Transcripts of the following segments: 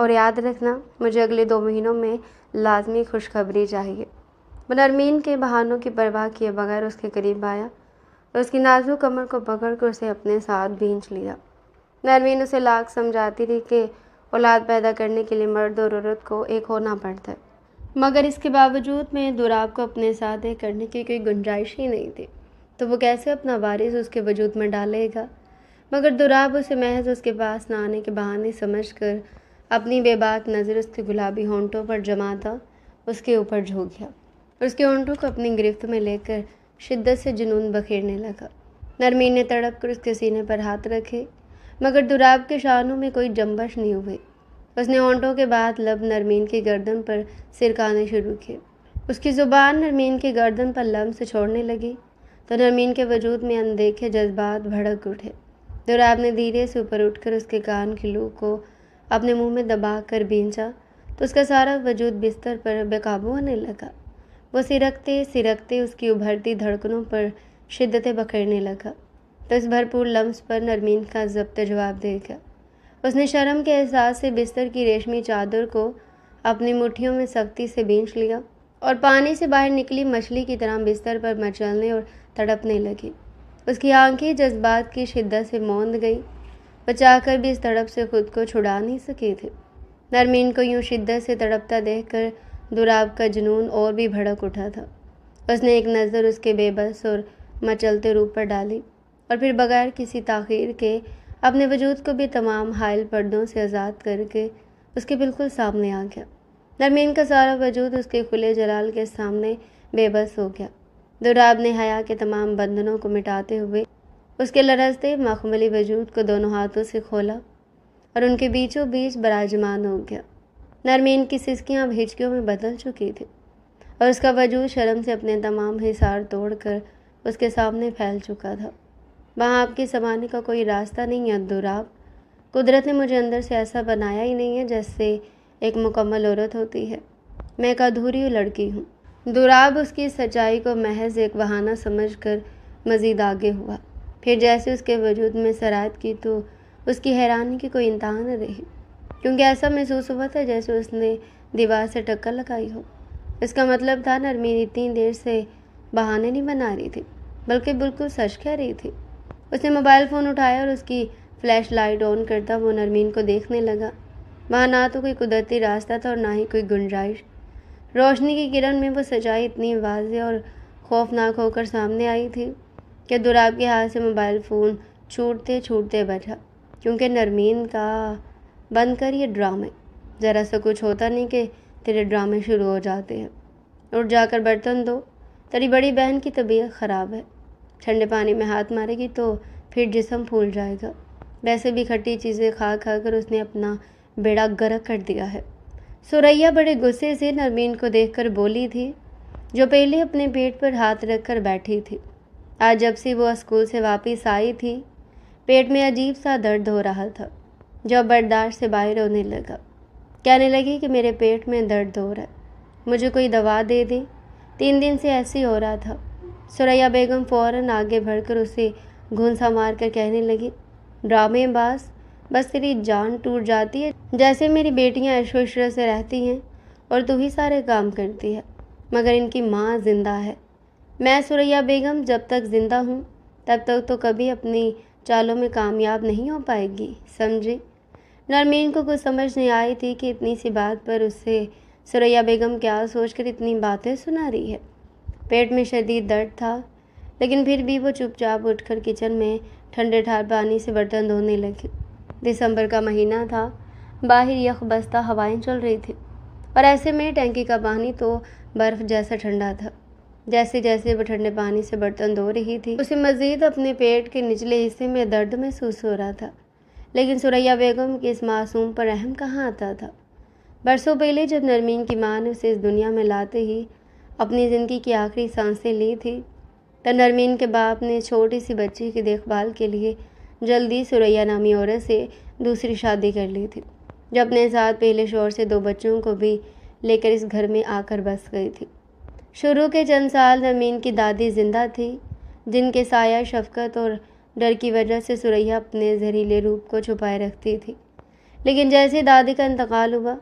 اور یاد رکھنا مجھے اگلے 2 مہینوں میں لازمی خوشخبری چاہیے۔ وہ نرمین کے بہانوں کی پرواہ کیے بغیر اس کے قریب آیا اور اس کی نازک کمر کو پکڑ کر اسے اپنے ساتھ بھینچ لیا۔ نرمین اسے لاکھ سمجھاتی رہی کہ اولاد پیدا کرنے کے لیے مرد اور عورت کو ایک ہونا پڑتا ہے، مگر اس کے باوجود میں دوراب کو اپنے ساتھ ایک کرنے کی کوئی گنجائش ہی نہیں تھی، تو وہ کیسے اپنا وارث اس کے وجود میں ڈالے گا؟ مگر دوراب اسے محض اس کے پاس نہ آنے کے بہانے سمجھ کر اپنی بے باک نظر اس کے گلابی ہونٹوں پر جماتا اس کے اوپر جھک گیا اور اس کے ہونٹوں کو اپنی گرفت میں لے کر شدت سے جنون بکھیرنے لگا۔ نرمین نے تڑپ کر اس کے سینے پر ہاتھ رکھے، مگر دوراب کے شانوں میں کوئی جنبش نہیں ہوئی۔ اس نے ہونٹوں کے بعد لب نرمین کی گردن پر سرکانے شروع کیے۔ اس کی زبان نرمین کی گردن پر لمس چھوڑنے لگی تو نرمین کے وجود میں اندیکھے جذبات بھڑک اٹھے۔ دوراب نے دھیرے سے اوپر اٹھ کر اس کے کان کی لو کو اپنے منہ میں دبا کر بھینچا تو اس کا سارا وجود بستر پر بے قابو ہونے لگا۔ وہ سرکتے سرکتے اس کی ابھرتی دھڑکنوں پر شدتیں بکھیرنے لگا تو اس بھرپور لمس پر نرمین کا ضبط جواب دے گیا۔ اس نے شرم کے احساس سے بستر کی ریشمی چادر کو اپنی مٹھیوں میں سختی سے بھینچ لیا اور پانی سے باہر نکلی مچھلی کی طرح بستر پر مچلنے اور تڑپنے لگی۔ اس کی آنکھیں جذبات کی شدت سے موند گئی، وہ چاہ کر بھی اس تڑپ سے خود کو چھڑا نہیں سکی تھی۔ نرمین کو یوں شدت سے تڑپتا دیکھ کر دوراب کا جنون اور بھی بھڑک اٹھا تھا۔ اس نے ایک نظر اس کے بے بس اور مچلتے روپ پر ڈالی اور پھر بغیر کسی تاخیر کے اپنے وجود کو بھی تمام حائل پردوں سے آزاد کر کے اس کے بالکل سامنے آ گیا۔ نرمین کا سارا وجود اس کے کھلے جلال کے سامنے بے بس ہو گیا۔ دوراب نے حیا کے تمام بندھنوں کو مٹاتے ہوئے اس کے لرزتے مخملی وجود کو دونوں ہاتھوں سے کھولا اور ان کے بیچوں بیچ براجمان ہو گیا۔ نرمین کی سسکیاں اب ہچکیوں میں بدل چکی تھی اور اس کا وجود شرم سے اپنے تمام حصار توڑ کر اس کے سامنے پھیل چکا تھا۔ وہاں آپ کی سمانے کا کوئی راستہ نہیں ہے دوراب۔ قدرت نے مجھے اندر سے ایسا بنایا ہی نہیں ہے جیسے ایک مکمل عورت ہوتی ہے۔ میں ایک ادھوری لڑکی ہوں۔ دوراب اس کی سچائی کو محض ایک بہانہ سمجھ کر مزید آگے ہوا۔ پھر جیسے اس کے وجود میں سرایت کی تو اس کی حیرانی کی کوئی انتہا نہ رہی، کیونکہ ایسا محسوس ہوا تھا جیسے اس نے دیوار سے ٹکر لگائی ہو۔ اس کا مطلب تھا نرمین اتنی دیر سے بہانے نہیں بنا رہی تھی، بلکہ بالکل سچ کہہ رہی تھی۔ اس نے موبائل فون اٹھایا اور اس کی فلیش لائٹ آن کرتا وہ نرمین کو دیکھنے لگا۔ وہاں نہ تو کوئی قدرتی راستہ تھا اور نہ ہی کوئی گنجائش۔ روشنی کی کرن میں وہ سچائی اتنی واضح اور خوفناک ہو کر سامنے آئی تھی کہ دوراب کے ہاتھ سے موبائل فون چھوٹتے چھوٹتے بجا، کیونکہ نرمین کا بند کر یہ ڈرامے، ذرا سا کچھ ہوتا نہیں کہ تیرے ڈرامے شروع ہو جاتے ہیں۔ اٹھ جا کر برتن دو، تیری بڑی بہن کی طبیعت خراب ہے، ٹھنڈے پانی میں ہاتھ مارے گی تو پھر جسم پھول جائے گا۔ ویسے بھی کھٹی چیزیں کھا کھا کر اس نے اپنا بیڑا غرق کر دیا ہے۔ سریا بڑے غصے سے نرمین کو دیکھ کر بولی تھی، جو پہلے اپنے پیٹ پر ہاتھ رکھ کر بیٹھی تھی۔ آج جب سے وہ اسکول سے واپس آئی تھی، پیٹ میں عجیب سا درد ہو رہا تھا جو برداشت سے باہر ہونے لگا۔ کہنے لگی کہ میرے پیٹ میں درد ہو رہا ہے، مجھے کوئی دوا دے دیں، 3 دن سے ایسے ہی ہو رہا تھا۔ سریا بیگم فوراً آگے بڑھ کر اسے گھونسا مار کر کہنے لگی، ڈرامے باز، بس تیری جان ٹوٹ جاتی ہے جیسے میری بیٹیاں عیش و عشرت سے رہتی ہیں اور تو ہی سارے کام کرتی ہے، مگر ان کی ماں زندہ ہے۔ میں سریا بیگم جب تک زندہ ہوں تب تک تو کبھی اپنی چالوں میں کامیاب نہیں ہو پائے گی، سمجھی؟ نرمین کو کچھ سمجھ نہیں آئی تھی کہ اتنی سی بات پر اس سے سریا بیگم کیا سوچ کر اتنی باتیں سنا رہی ہے۔ پیٹ میں شدید درد تھا، لیکن پھر بھی وہ چپ چاپ اٹھ کر کچن میں ٹھنڈے ٹھار پانی سے برتن دھونے لگی۔ دسمبر کا مہینہ تھا، باہر یخ بستہ ہوائیں چل رہی تھی اور ایسے میں ٹینکی کا پانی تو برف جیسا ٹھنڈا تھا۔ جیسے جیسے وہ ٹھنڈے پانی سے برتن دھو رہی تھی اسے مزید اپنے پیٹ کے نچلے حصے میں درد محسوس ہو رہا تھا، لیکن سریا بیگم کی اس معصوم پر رحم کہاں آتا تھا۔ برسوں پہلے جب نرمین کی ماں نے اسے اس دنیا میں لاتے ہی اپنی زندگی کی آخری سانسیں لی تھی، تو نرمین کے باپ نے چھوٹی سی بچی کی دیکھ بھال کے لیے جلدی سریا نامی عورت سے دوسری شادی کر لی تھی، جو اپنے ساتھ پہلے شوہر سے 2 بچوں کو بھی لے کر اس گھر میں آ کر بس گئی تھی۔ شروع کے چند سال نرمین کی دادی زندہ تھی، جن کے سایہ شفقت اور ڈر کی وجہ سے سریا اپنے زہریلے روپ کو چھپائے رکھتی تھی، لیکن جیسے دادی کا انتقال ہوا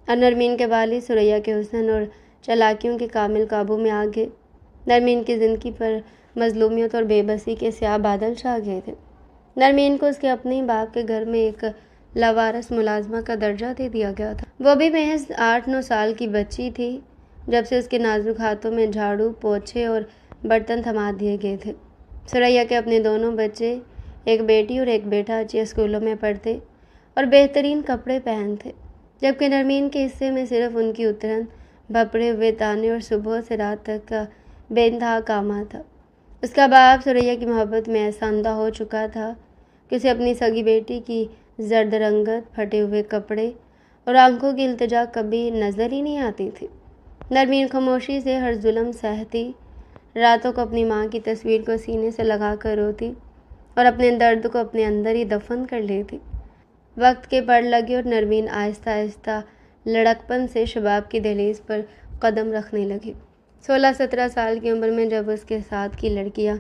اور نرمین کے والد ثریا کے حسن اور چالاکیوں کے کامل قابو میں آ گئے، نرمین کی زندگی پر مظلومیت اور بے بسی کے سیاہ بادل چھا گئے تھے۔ نرمین کو اس کے اپنے ہی باپ کے گھر میں ایک لاوارث ملازمہ کا درجہ دے دیا گیا تھا۔ وہ بھی محض 8-9 سال کی بچی تھی جب سے اس کے نازک ہاتھوں میں جھاڑو، پوچھے اور برتن تھما دیے گئے تھے۔ ثریا کے اپنے دونوں بچے، ایک بیٹی اور ایک بیٹا، اچھے اسکولوں میں پڑھتے اور بہترین کپڑے پہنتے، جبکہ نرمین کے حصے میں صرف ان کی اترن، بھپڑے ہوئے تانے اور صبح سے رات تک کا بے انتہا کاما تھا۔ اس کا باپ ثریا کی محبت میں ایسا اندھا ہو چکا تھا کہ اسے اپنی سگی بیٹی کی زرد رنگت، پھٹے ہوئے کپڑے اور آنکھوں کی التجا کبھی نظر ہی نہیں آتی تھی۔ نرمین خاموشی سے ہر ظلم سہتی، راتوں کو اپنی ماں کی تصویر کو سینے سے لگا کر روتی اور اپنے درد کو اپنے اندر ہی دفن کر لیتی۔ وقت کے پڑ لگے اور نرمین آہستہ آہستہ لڑکپن سے شباب کی دہلیز پر قدم رکھنے لگی۔ 16-17 سال کی عمر میں جب اس کے ساتھ کی لڑکیاں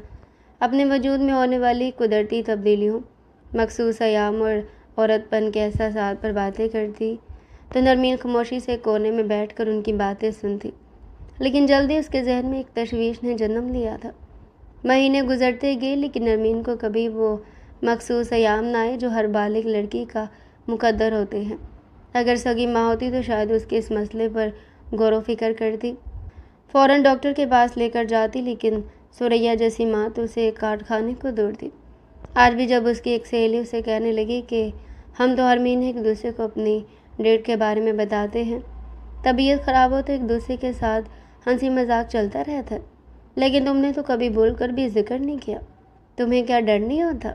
اپنے وجود میں ہونے والی قدرتی تبدیلیوں، مخصوص ایام اور عورت پن کے احساسات پر باتیں کرتی تو نرمین خاموشی سے کونے میں بیٹھ کر ان کی باتیں سنتی۔ لیکن جلدی اس کے ذہن میں ایک تشویش نے جنم لیا تھا۔ مہینے گزرتے گئے لیکن نرمین کو کبھی وہ مخصوص ایام نہ آئے جو ہر بالغ لڑکی کا مقدر ہوتے ہیں۔ اگر سگی ماں ہوتی تو شاید اس کے اس مسئلے پر غور و فکر کرتی، فوراً ڈاکٹر کے پاس لے کر جاتی، لیکن ثریا جیسی ماں تو اسے کاٹ کھانے کو دوڑتی۔ آج بھی جب اس کی ایک سہیلی اسے کہنے لگی کہ ہم تو ہر مہینے ایک دوسرے کو اپنی ڈیٹ کے بارے میں بتاتے ہیں، طبیعت خراب ہو تو ایک دوسرے کے ساتھ ہنسی مذاق چلتا رہتا ہے، لیکن تم نے تو کبھی بول کر بھی ذکر نہیں کیا، تمہیں کیا ڈر نہیں ہوتا؟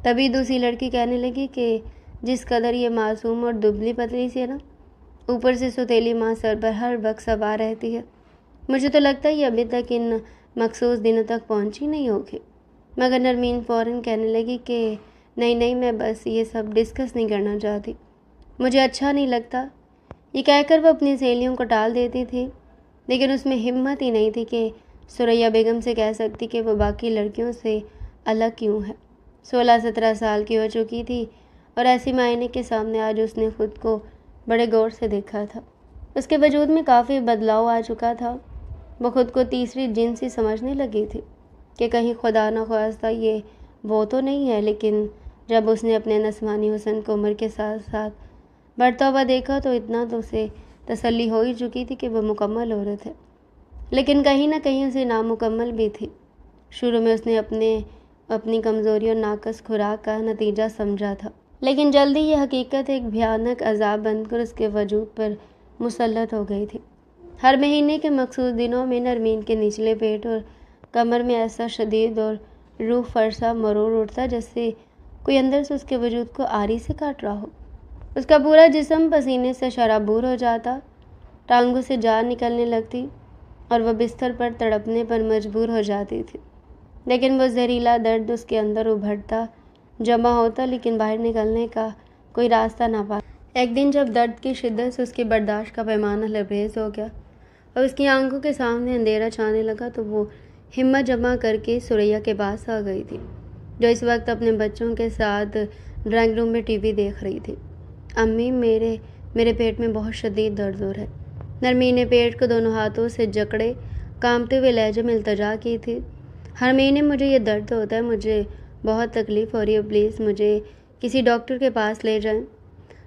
تبھی دوسری لڑکی کہنے لگی کہ جس قدر یہ معصوم اور دبلی پتلی سی ہے نا، اوپر سے سوتیلی ماں سر پر ہر وقت سوار رہتی ہے، مجھے تو لگتا ہے یہ ابھی تک ان مخصوص دنوں تک پہنچی نہیں ہوگی۔ مگر نرمین فوراً کہنے لگی کہ نہیں میں بس یہ سب ڈسکس نہیں کرنا چاہتی، مجھے اچھا نہیں لگتا۔ یہ کہہ کر وہ اپنی سہیلیوں کو ٹال دیتی تھی، لیکن اس میں ہمت ہی نہیں تھی کہ ثریا بیگم سے کہہ سکتی کہ وہ باقی لڑکیوں سے الگ کیوں ہے۔ 16-17 سال کی ہو چکی تھی اور ایسی معائنے کے سامنے آج اس نے خود کو بڑے غور سے دیکھا تھا۔ اس کے وجود میں کافی بدلاؤ آ چکا تھا۔ وہ خود کو تیسری جنس ہی سمجھنے لگی تھی کہ کہیں خدا نخواستہ یہ وہ تو نہیں ہے، لیکن جب اس نے اپنے نسوانی حسن کو عمر کے ساتھ ساتھ بڑھتا ہوا دیکھا تو اتنا تو اسے تسلی ہو ہی چکی تھی کہ وہ مکمل عورت ہے، لیکن کہیں نہ کہیں اسے نامکمل بھی تھی۔ شروع میں اس نے اپنی کمزوری اور ناقص خوراک کا نتیجہ سمجھا تھا، لیکن جلدی یہ حقیقت ایک بھیانک عذاب بن کر اس کے وجود پر مسلط ہو گئی تھی۔ ہر مہینے کے مخصوص دنوں میں نرمین کے نچلے پیٹ اور کمر میں ایسا شدید اور روح فرسا مرور اٹھتا جیسے کوئی اندر سے اس کے وجود کو آری سے کاٹ رہا ہو۔ اس کا پورا جسم پسینے سے شرابور ہو جاتا، ٹانگوں سے جان نکلنے لگتی اور وہ بستر پر تڑپنے پر مجبور ہو جاتی تھی، لیکن وہ زہریلا درد اس کے اندر ابھرتا، جمع ہوتا، لیکن باہر نکلنے کا کوئی راستہ نہ پاتا۔ ایک دن جب درد کی شدت سے اس کی برداشت کا پیمانہ لبریز ہو گیا اور اس کی آنکھوں کے سامنے اندھیرا چھانے لگا تو وہ ہمت جمع کر کے ثریا کے پاس آ گئی تھی، جو اس وقت اپنے بچوں کے ساتھ ڈرائنگ روم میں ٹی وی دیکھ رہی تھی۔ امی، میرے پیٹ میں بہت شدید درد ہو رہا ہے۔ نرمین نے پیٹ کو دونوں ہاتھوں سے جکڑے کانپتے ہوئے لہجے میں التجا کی تھی۔ ہر مہینے مجھے یہ درد ہوتا ہے، مجھے بہت تکلیف ہو رہی ہے، پلیز مجھے کسی ڈاکٹر کے پاس لے جائیں۔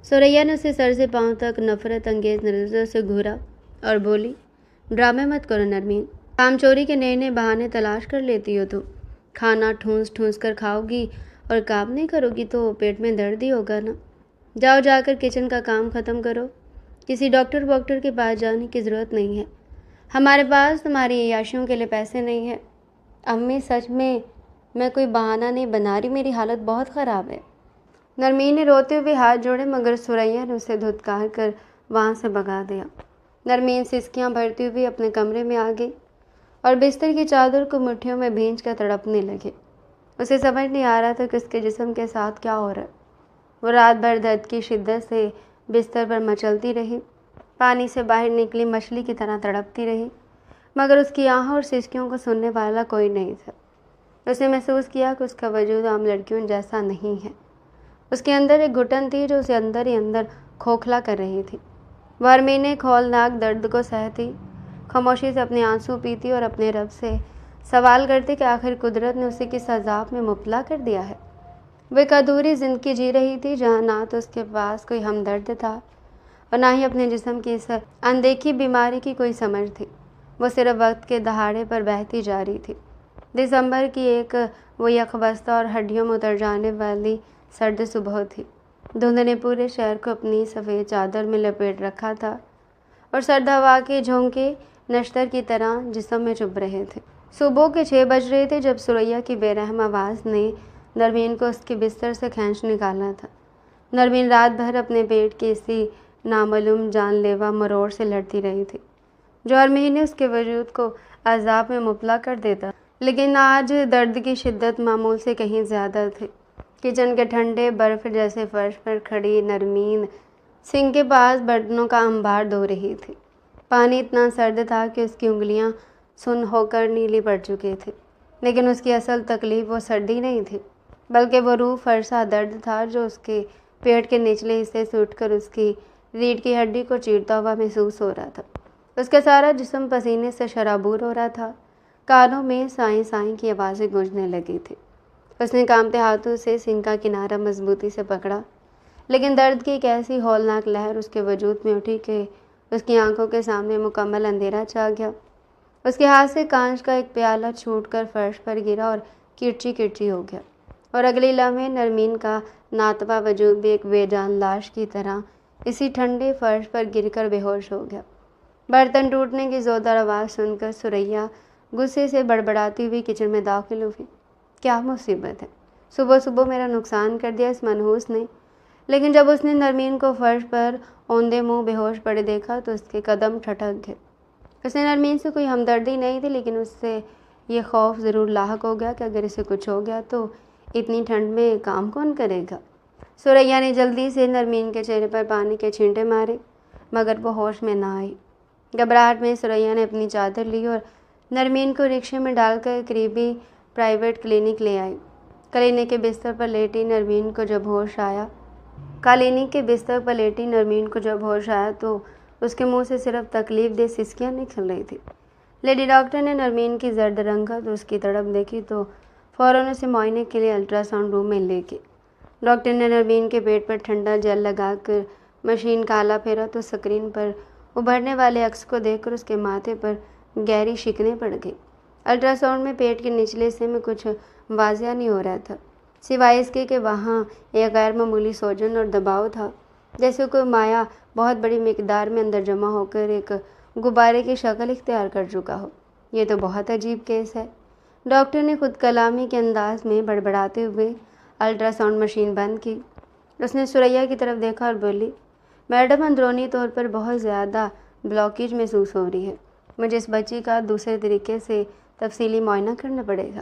ثریا نے اسے سر سے پاؤں تک نفرت انگیز نظروں سے گھورا اور بولی، ڈرامے مت کرو نرمین، کام چوری کے نئے بہانے تلاش کر لیتی ہو تو کھانا ٹھونس ٹھونس کر کھاؤ گی اور کام نہیں کرو گی تو پیٹ میں درد ہی ہوگا نا۔ جاؤ جا کر کچن کا کام ختم کرو، کسی ڈاکٹر کے پاس جانے کی ضرورت نہیں ہے، ہمارے پاس تمہاری عیاشیوں کے لیے پیسے نہیں ہیں۔ امی، سچ میں کوئی بہانہ نہیں بنا رہی، میری حالت بہت خراب ہے۔ نرمین نے روتے ہوئے ہاتھ جوڑے مگر ثریا نے اسے دھتکار کر وہاں سے بھگا دیا۔ نرمین سسکیاں بھرتی ہوئی اپنے کمرے میں آ گئی اور بستر کی چادر کو مٹھیوں میں بھینچ کر تڑپنے لگی۔ اسے سمجھ نہیں آ رہا تھا کہ اس کے جسم کے ساتھ کیا ہو رہا ہے۔ وہ رات بھر درد کی شدت سے بستر پر مچلتی رہی، پانی سے باہر نکلی مچھلی کی طرح تڑپتی رہی، مگر اس کی آہوں اور سسکیوں کو سننے والا کوئی نہیں تھا۔ اس نے محسوس کیا کہ اس کا وجود عام لڑکیوں جیسا نہیں ہے، اس کے اندر ایک گھٹن تھی جو اسے اندر ہی اندر کھوکھلا کر رہی تھی۔ وہ ہرمین ایک ہولناک درد کو سہتی، خاموشی سے اپنے آنسو پیتی اور اپنے رب سے سوال کرتی کہ آخر قدرت نے اسے کس عذاب میں مبتلا کر دیا ہے۔ وہ ایک ادھوری زندگی جی رہی تھی جہاں نہ تو اس کے پاس کوئی ہمدرد تھا اور نہ ہی اپنے جسم کی اس اندیکھی بیماری کی کوئی سمجھ تھی۔ وہ صرف وقت کے دہاڑے پر بہتی جا رہی تھی۔ دسمبر کی ایک وہ یکبستہ اور ہڈیوں میں اتر جانے والی سرد صبح تھی۔ دھند نے پورے شہر کو اپنی سفید چادر میں لپیٹ رکھا تھا اور سرد ہوا کے جھونکے نشتر کی طرح جسم میں چبھ رہے تھے۔ صبح کے 6 بج رہے تھے جب سریا کی بے رحم آواز نے نرمین کو اس کے بستر سے کھینچ نکالا تھا۔ نرمین رات بھر اپنے پیٹ کی اسی نامعلوم جان لیوا مروڑ سے لڑتی رہی تھی جو ہر مہینے اس کے وجود کو عذاب میں مبتلا کر دیتا، لیکن آج درد کی شدت معمول سے کہیں زیادہ تھی۔ کچن کے ٹھنڈے برف جیسے فرش پر کھڑی نرمین سنک کے پاس برتنوں کا انبار دھو رہی تھی۔ پانی اتنا سرد تھا کہ اس کی انگلیاں سن ہو کر نیلی پڑ چکی تھی، لیکن اس کی اصل تکلیف وہ سردی نہیں تھی بلکہ وہ روح فرسا درد تھا جو اس کے پیٹ کے نچلے حصے سے اٹھ کر اس کی ریڑھ کی ہڈی کو چیرتا ہوا محسوس ہو رہا تھا۔ اس کا سارا جسم پسینے سے شرابور ہو رہا تھا، کانوں میں سائیں سائیں کی آوازیں گونجنے لگی تھی۔ اس نے کانپتے ہاتھوں سے سنک کا کنارہ مضبوطی سے پکڑا، لیکن درد کی ایک ایسی ہولناک لہر اس کے وجود میں اٹھی کہ اس کی آنکھوں کے سامنے مکمل اندھیرا چھا گیا۔ اس کے ہاتھ سے کانچ کا ایک پیالہ چھوٹ کر فرش پر گرا اور کرچی کرچی ہو گیا، اور اگلے لمحے نرمین کا ناتواں وجود بھی ایک بے جان لاش کی طرح اسی ٹھنڈے فرش پر گر کر بے ہوش ہو گیا۔ برتن ٹوٹنے کی زوردار آواز سن کر سریا غصے سے بڑبڑاتی ہوئی کچن میں داخل ہوئی۔ کیا مصیبت ہے، صبح صبح میرا نقصان کر دیا اس منحوس نے۔ لیکن جب اس نے نرمین کو فرش پر اوندے منہ بے ہوش پڑے دیکھا تو اس کے قدم ٹھٹک گئے۔ اس نے نرمین سے کوئی ہمدردی نہیں تھی، لیکن اس سے یہ خوف ضرور لاحق ہو گیا کہ اگر اسے کچھ ہو گیا تو اتنی ٹھنڈ میں کام کون کرے گا۔ سریا نے جلدی سے نرمین کے چہرے پر پانی کے چھینٹے مارے، مگر وہ ہوش میں نہ آئی۔ گھبراہٹ میں سریا نے اپنی چادر لی اور نرمین کو رکشے میں ڈال کر قریبی پرائیویٹ کلینک لے آئی۔ کلینک کے بستر پر لیٹی نرمین کو جب ہوش آیا تو اس کے منہ سے صرف تکلیف دہ سسکیاں نکل رہی تھی۔ لیڈی ڈاکٹر نے نرمین کی زرد رنگت اور اس کی تڑپ دیکھی تو فوراً اسے معائنے کے لیے الٹرا ساؤنڈ روم میں لے گئی۔ ڈاکٹر نے نرمین کے پیٹ پر ٹھنڈا جیل لگا کر مشین کا آلہ پھیرا تو اسکرین پر ابھرنے والے عکس کو دیکھ کر اس کے ماتھے پر گہری شکنیں پڑ گئی۔ الٹرا ساؤنڈ میں پیٹ کے نچلے حصے میں کچھ واضح نہیں ہو رہا تھا، سوائے اس کے کہ وہاں ایک غیر معمولی سوجن اور دباؤ تھا، جیسے کوئی مائع بہت بڑی مقدار میں اندر جمع ہو کر ایک غبارے کی شکل اختیار کر چکا ہو۔ یہ تو بہت عجیب کیس ہے، ڈاکٹر نے خود کلامی کے انداز میں بڑبڑاتے ہوئے الٹرا ساؤنڈ مشین بند کی۔ اس نے سریا کی طرف دیکھا اور بولی، میڈم اندرونی طور پر بہت زیادہ بلاکیج محسوس ہو رہی ہے، مجھے اس بچی کا دوسرے طریقے سے تفصیلی معائنہ کرنا پڑے گا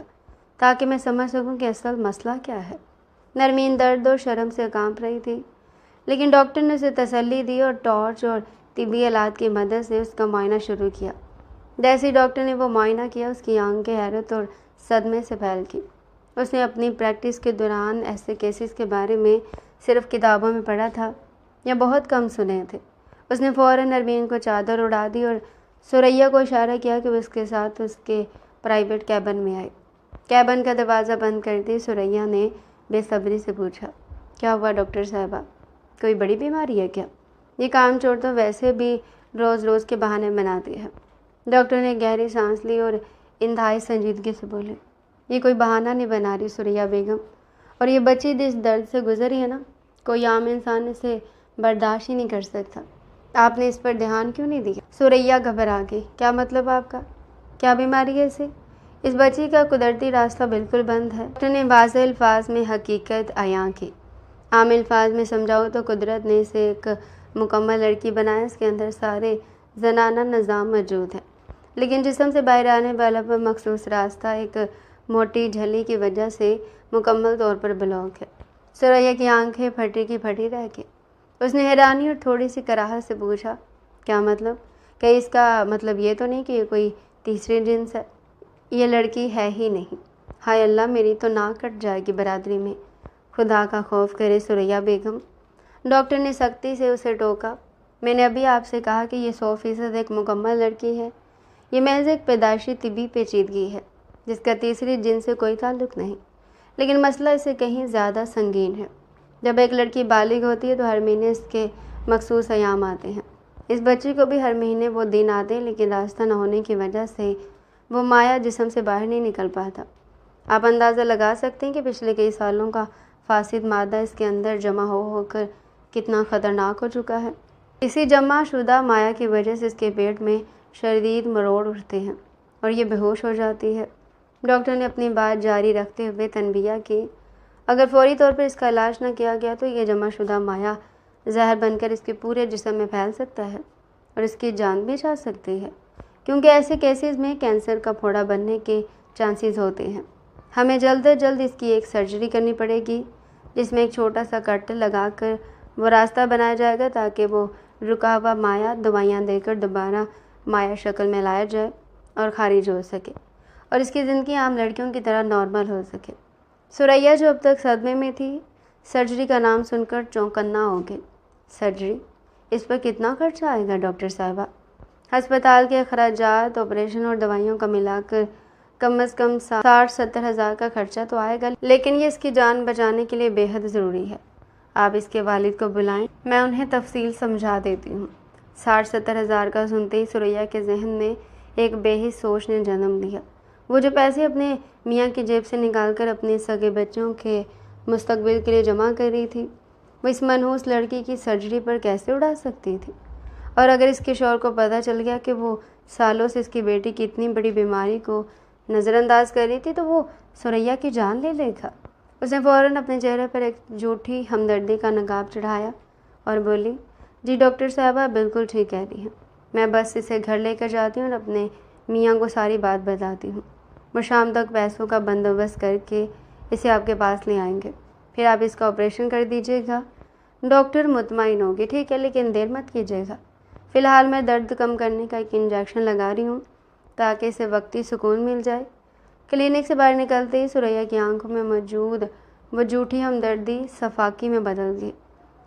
تاکہ میں سمجھ سکوں کہ اصل مسئلہ کیا ہے۔ نرمین درد اور شرم سے کانپ رہی تھی، لیکن ڈاکٹر نے اسے تسلی دی اور ٹارچ اور طبی آلات کی مدد سے اس کا معائنہ شروع کیا۔ جیسے ڈاکٹر نے وہ معائنہ کیا، اس کی آنکھیں حیرت اور صدمے سے پھیل گئی۔ اس نے اپنی پریکٹس کے دوران ایسے کیسز کے بارے میں صرف کتابوں میں پڑھا تھا یا بہت کم سنے تھے۔ اس نے فوراً نرمین کو چادر اڑا دی اور سریا کو اشارہ کیا کہ وہ اس کے ساتھ اس کے پرائیویٹ کیبن میں آئے۔ کیبن کا دروازہ بند کرتے سریا نے بے صبری سے پوچھا، کیا ہوا ڈاکٹر صاحبہ، کوئی بڑی بیماری ہے کیا؟ یہ کام چھوڑ تو ویسے بھی روز روز کے بہانے بناتی ہے۔ ڈاکٹر نے گہری سانس لی اور انتہائی سنجیدگی سے بولے، یہ کوئی بہانہ نہیں بنا رہی سریا بیگم، اور یہ بچی جس درد سے گزری ہے نا، کوئی عام انسان اسے برداشت ہی نہیں کر سکتا۔ آپ نے اس پر دھیان کیوں نہیں دیا؟ سریا گھبرا گئی، کیا مطلب آپ کا؟ کیا بیماری ہے اسے؟ اس بچی کا قدرتی راستہ بالکل بند ہے۔ ڈاکٹر نے واضح الفاظ میں حقیقت عیاں کی۔ عام الفاظ میں سمجھاؤ تو قدرت نے اسے ایک مکمل لڑکی بنایا، اس کے اندر سارے زنانہ نظام موجود ہے، لیکن جسم سے باہر آنے والا وہ مخصوص راستہ ایک موٹی جھلی کی وجہ سے مکمل طور پر بلاک ہے۔ سریا کی آنکھیں پھٹی کی پھٹی رہ گئی۔ اس نے حیرانی اور تھوڑی سی کراہت سے پوچھا، کیا مطلب؟ کہ اس کا مطلب یہ تو نہیں کہ یہ کوئی تیسری جنس ہے؟ یہ لڑکی ہے ہی نہیں۔ ہائے اللہ، میری تو ناک کٹ جائے گی برادری میں۔ خدا کا خوف کرے سریا بیگم، ڈاکٹر نے سختی سے اسے ٹوکا۔ میں نے ابھی آپ سے کہا کہ یہ 100% ایک مکمل لڑکی ہے۔ یہ محض ایک پیدائشی طبی پیچیدگی ہے جس کا تیسری جن سے کوئی تعلق نہیں، لیکن مسئلہ اس سے کہیں زیادہ سنگین ہے۔ جب ایک لڑکی بالغ ہوتی ہے تو ہر مہینے اس کے مخصوص ایام آتے ہیں۔ اس بچی کو بھی ہر مہینے وہ دن آتے ہیں، لیکن راستہ نہ ہونے کی وجہ سے وہ مایا جسم سے باہر نہیں نکل پاتا۔ آپ اندازہ لگا سکتے ہیں کہ پچھلے کئی سالوں کا فاسد مادہ اس کے اندر جمع ہو کر کتنا خطرناک ہو چکا ہے۔ اسی جمع شدہ مایا کی وجہ سے اس کے پیٹ میں شدید مروڑ اٹھتے ہیں اور یہ بے ہوش ہو جاتی ہے۔ ڈاکٹر نے اپنی بات جاری رکھتے ہوئے تنبیہ کی، اگر فوری طور پر اس کا علاج نہ کیا گیا تو یہ جمع شدہ مایا زہر بن کر اس کے پورے جسم میں پھیل سکتا ہے اور اس کی جان بھی جا سکتی ہے، کیونکہ ایسے کیسز میں کینسر کا پھوڑا بننے کے چانسز ہوتے ہیں۔ ہمیں جلد از جلد اس کی ایک سرجری کرنی پڑے گی جس میں ایک چھوٹا سا کٹ لگا کر وہ راستہ بنایا جائے گا تاکہ وہ رکا ہوا مایا دوائیاں دے کر دوبارہ مایا شکل میں لایا جائے اور خارج ہو سکے اور اس کی زندگی عام لڑکیوں کی طرح نارمل ہو سکے۔ سریا جو اب تک صدمے میں تھی، سرجری کا نام سن کر چونکنا ہو گئی۔ سرجری؟ اس پر کتنا خرچہ آئے گا ڈاکٹر صاحبہ؟ ہسپتال کے اخراجات، آپریشن اور دوائیوں کا ملا کر کم از کم 60-70 ہزار کا خرچہ تو آئے گا، لیکن یہ اس کی جان بچانے کے لیے بے حد ضروری ہے۔ آپ اس کے والد کو بلائیں، میں انہیں تفصیل سمجھا دیتی ہوں۔ 60-70 ہزار کا سنتے ہی سریا کے ذہن میں ایک بے حس سوچ نے جنم لیا۔ وہ جو پیسے اپنے میاں کی جیب سے نکال کر اپنے سگے بچوں کے مستقبل کے لیے جمع کر رہی تھی، وہ اس منحوس لڑکی کی سرجری پر کیسے اڑا سکتی تھی؟ اور اگر اس کے شوہر کو پتہ چل گیا کہ وہ سالوں سے اس کی بیٹی کی اتنی بڑی بیماری کو نظر انداز کر رہی تھی تو وہ سریا کی جان لے لے گا۔ اس نے فوراً اپنے چہرے پر ایک جھوٹی ہمدردی کا نقاب چڑھایا اور بولی، جی ڈاکٹر صاحبہ بالکل ٹھیک کہہ رہی ہیں، میں بس اسے گھر لے کر جاتی ہوں اور اپنے میاں کو ساری بات بتاتی ہوں۔ وہ شام تک پیسوں کا بندوبست کر کے اسے آپ کے پاس لے آئیں گے، پھر آپ اس کا آپریشن کر دیجیے گا۔ ڈاکٹر مطمئن ہوگی، ٹھیک ہے لیکن دیر مت کیجیے گا، فی الحال میں درد کم کرنے کا ایک انجیکشن لگا رہی ہوں تاکہ اسے وقتی سکون مل جائے۔ کلینک سے باہر نکلتے ہی سریا کی آنکھوں میں موجود وہ جھوٹی ہمدردی صفاقی میں بدل گئی۔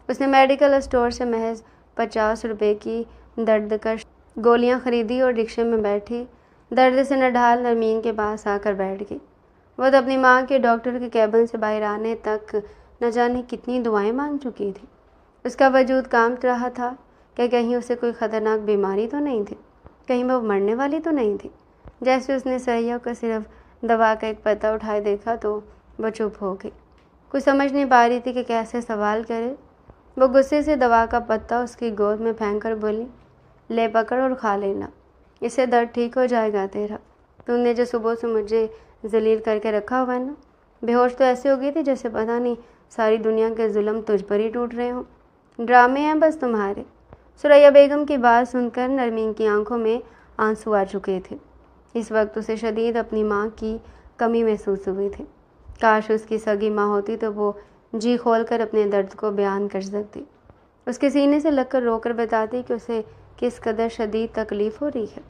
اس نے میڈیکل اسٹور سے محض 50 روپے کی درد کش گولیاں خریدی اور رکشے میں بیٹھی درد سے نڈھال نرمین کے پاس آ کر بیٹھ گئی۔ وہ تو اپنی ماں کے ڈاکٹر کے کیبن سے باہر آنے تک نہ جانے کتنی دعائیں مانگ چکی تھی۔ اس کا وجود کانپ رہا تھا کہ کہیں اسے کوئی خطرناک بیماری تو نہیں تھی، کہیں وہ مرنے والی تو نہیں تھی۔ جیسے اس نے سریا کو صرف دوا کا ایک پتا اٹھائے دیکھا تو وہ چپ ہو گئی، کچھ سمجھ نہیں پا رہی تھی کہ کیسے سوال کرے۔ وہ غصے سے دوا کا پتا اس کی گود میں پھینک کر بولی، لے پکڑ اور کھا لینا، اس سے درد ٹھیک ہو جائے گا تیرا۔ تم نے جو صبح سے مجھے ذلیل کر کے رکھا ہوا ہے نا، بے ہوش تو ایسے ہو گئی تھی جیسے پتہ نہیں ساری دنیا کے ظلم تجھ پر ہی ٹوٹ رہے ہوں، ڈرامے ہیں بس تمہارے۔ سریا بیگم کی بات سن کر نرمین کی آنکھوں میں آنسو آ چکے تھے۔ اس وقت اسے شدید اپنی ماں کی کمی محسوس ہوئی تھی۔ کاش اس کی سگی ماں ہوتی تو وہ جی کھول کر اپنے درد کو بیان کر سکتی، اس کے سینے سے لگ کر رو کر بتاتی کہ اسے کس قدر شدید تکلیف ہو رہی ہے۔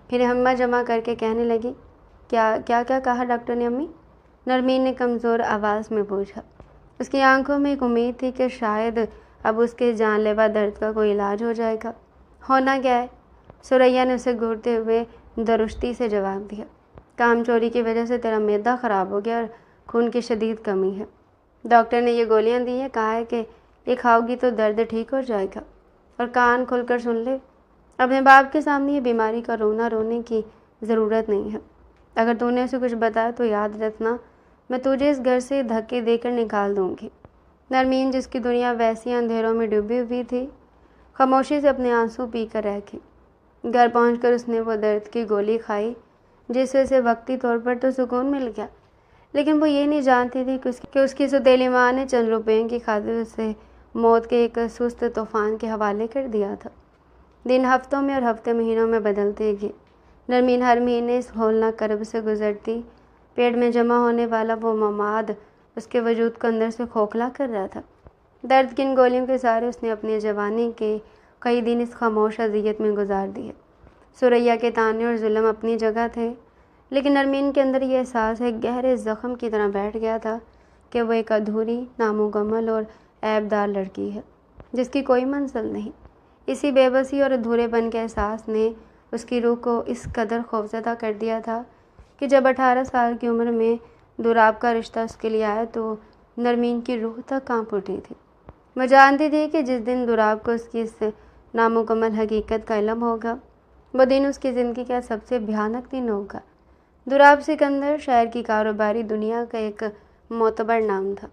پھر ہمت جمع کر کے کہنے لگی، کیا کہا ڈاکٹر نے امی؟ نرمین نے کمزور آواز میں پوچھا۔ اس کی آنکھوں میں ایک امید تھی کہ شاید اب اس کے جان لیوا درد کا کوئی علاج ہو جائے گا۔ ہونا کیا ہے؟ سریا نے اسے گھورتے ہوئے درستی سے جواب دیا، کام چوری کی وجہ سے تیرا معدہ خراب ہو گیا اور خون کی شدید کمی ہے۔ ڈاکٹر نے یہ گولیاں دی ہیں، کہا ہے کہ یہ کھاؤ گی تو درد ٹھیک ہو جائے گا۔ اور کان کھل کر سن لے، اپنے باپ کے سامنے یہ بیماری کا رونے کی ضرورت نہیں ہے۔ اگر تو نے اسے کچھ بتایا تو یاد رکھنا میں تجھے اس گھر سے دھکے دے کر نکال دوں گی۔ نرمین جس کی دنیا ویسی اندھیروں میں ڈوبی ہوئی تھی، خاموشی سے اپنے آنسو پی کر رہ گئی۔ گھر پہنچ کر اس نے وہ درد کی گولی کھائی جس سے اسے وقتی طور پر تو سکون مل گیا، لیکن وہ یہ نہیں جانتی تھی کہ اس کی سوتیلی ماں نے چند روپے کی خاطر اسے موت کے ایک سست طوفان کے حوالے کر دیا تھا۔ دن ہفتوں میں اور ہفتے مہینوں میں بدلتے گئے۔ نرمین ہر مہینے اس ہولناک کرب سے گزرتی، پیٹ میں جمع ہونے والا وہ مماد اس کے وجود کو اندر سے کھوکھلا کر رہا تھا۔ درد کی ان گولیوں کے سہارے اس نے اپنی جوانی کے کئی دن اس خاموش اذیت میں گزار دیے۔ سریا کے طعنے اور ظلم اپنی جگہ تھے، لیکن نرمین کے اندر یہ احساس ایک گہرے زخم کی طرح بیٹھ گیا تھا کہ وہ ایک ادھوری، نامکمل اور عیب دار لڑکی ہے جس کی کوئی منزل نہیں۔ اسی بے بسی اور ادھورے پن کے احساس نے اس کی روح کو اس قدر خوفزدہ کر دیا تھا کہ جب 18 سال کی عمر میں دوراب کا رشتہ اس کے لیے آیا تو نرمین کی روح تک کانپ اٹھی تھی۔ وہ جانتی تھی کہ جس دن دوراب کو اس کی اس نامکمل حقیقت کا علم ہوگا، وہ دن اس کی زندگی کا سب سے بھیانک دن ہوگا۔ دوراب سکندر شہر کی کاروباری دنیا کا ایک معتبر نام تھا،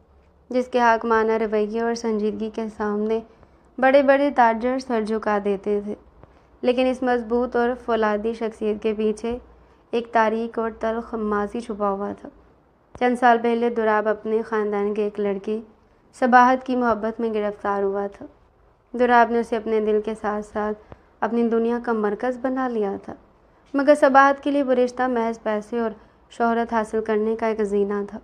جس کے حاکمانہ رویے اور سنجیدگی کے سامنے بڑے بڑے تاجر سر جھکا دیتے تھے، لیکن اس مضبوط اور فولادی شخصیت کے پیچھے ایک تاریک اور تلخ ماضی چھپا ہوا تھا۔ چند سال پہلے دوراب اپنے خاندان کے ایک لڑکی صباحت کی محبت میں گرفتار ہوا تھا۔ دوراب نے اسے اپنے دل کے ساتھ ساتھ اپنی دنیا کا مرکز بنا لیا تھا، مگر صباحت کے لیے وہ رشتہ محض پیسے اور شہرت حاصل کرنے کا ایک زینہ تھا۔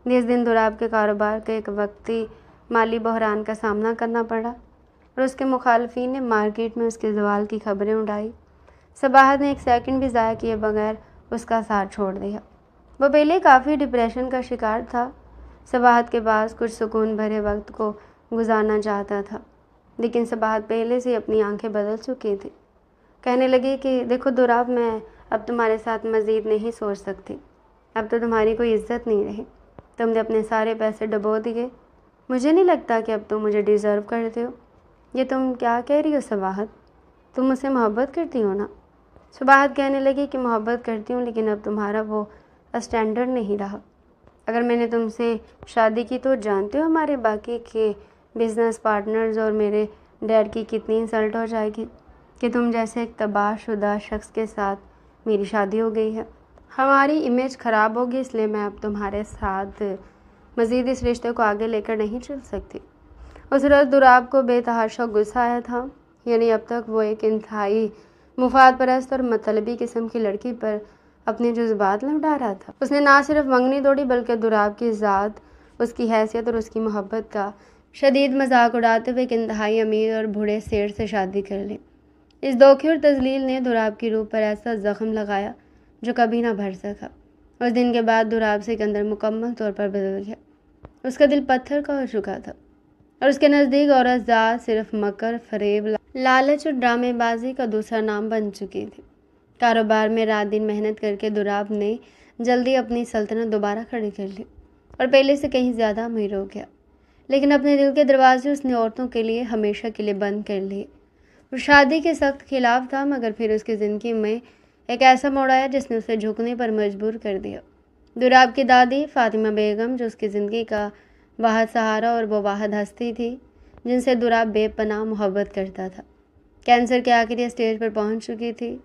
جس دن دوراب کے کاروبار کے ایک وقتی مالی بحران کا سامنا کرنا پڑا اور اس کے مخالفین نے مارکیٹ میں اس کے زوال کی خبریں اڑائی، صباحت نے ایک سیکنڈ بھی ضائع کیے بغیر اس کا ساتھ چھوڑ دیا۔ وہ پہلے کافی ڈپریشن کا شکار تھا۔ صباحت کے پاس کچھ سکون بھرے وقت کو گزارنا چاہتا تھا، لیکن صباحت پہلے سے اپنی آنکھیں بدل چکی تھی۔ کہنے لگی کہ دیکھو دوراب، میں اب تمہارے ساتھ مزید نہیں سوچ سکتی۔ اب تو تمہاری کوئی عزت نہیں رہی، تم نے اپنے سارے پیسے ڈبو دیے۔ مجھے نہیں لگتا کہ اب تم مجھے ڈیزرو کرتے ہو۔ یہ تم کیا کہہ رہی ہو صباحت؟ تم مجھ سے محبت کرتی ہو نا؟ صباحت کہنے لگی کہ محبت کرتی ہوں، لیکن اب تمہارا وہ اسٹینڈرڈ نہیں رہا۔ اگر میں نے تم سے شادی کی تو جانتے ہو ہمارے باقی کے بزنس پارٹنرز اور میرے ڈیڈ کی کتنی انسلٹ ہو جائے گی کہ تم جیسے ایک تباہ شدہ شخص کے ساتھ میری شادی ہو گئی ہے۔ ہماری امیج خراب ہوگی، اس لیے میں اب تمہارے ساتھ مزید اس رشتے کو آگے لے کر نہیں چل سکتی۔ اس روز دوراب کو بے تحاشا غصہ آیا تھا، یعنی اب تک وہ ایک انتہائی مفاد پرست اور مطلبی قسم کی لڑکی پر اپنے جذبات لوٹا رہا تھا۔ اس نے نہ صرف منگنی توڑی بلکہ دوراب کی ذات، اس کی حیثیت اور اس کی محبت کا شدید مذاق اڑاتے ہوئے ایک انتہائی امیر اور بوڑھے سیٹ سے شادی کر لی۔ اس دھوکے اور تذلیل نے دوراب کی روح پر ایسا زخم لگایا جو کبھی نہ بھر سکا۔ اس دن کے بعد دوراب سکندر مکمل طور پر بدل گیا۔ اس کا دل پتھر کا ہو چکا تھا اور اس کے نزدیک عورت ذات صرف مکر، فریب، لالچ اور ڈرامے بازی کا دوسرا نام بن چکی تھی۔ کاروبار میں رات دن محنت کر کے دوراب نے جلدی اپنی سلطنت دوبارہ کھڑی کر لی اور پہلے سے کہیں زیادہ امیر ہو گیا، لیکن اپنے دل کے دروازے اس نے عورتوں کے لیے ہمیشہ کے لیے بند کر لیے۔ وہ شادی کے سخت خلاف تھا، مگر پھر اس کی زندگی میں ایک ایسا موڑ آیا جس نے اسے جھکنے پر مجبور کر دیا۔ دوراب کی دادی فاطمہ بیگم، جو اس کی زندگی کا واحد سہارا اور وہ واحد ہستی تھی جن سے دوراب بے پناہ محبت کرتا تھا، کینسر کے آخری اسٹیج پر پہنچ چکی تھی۔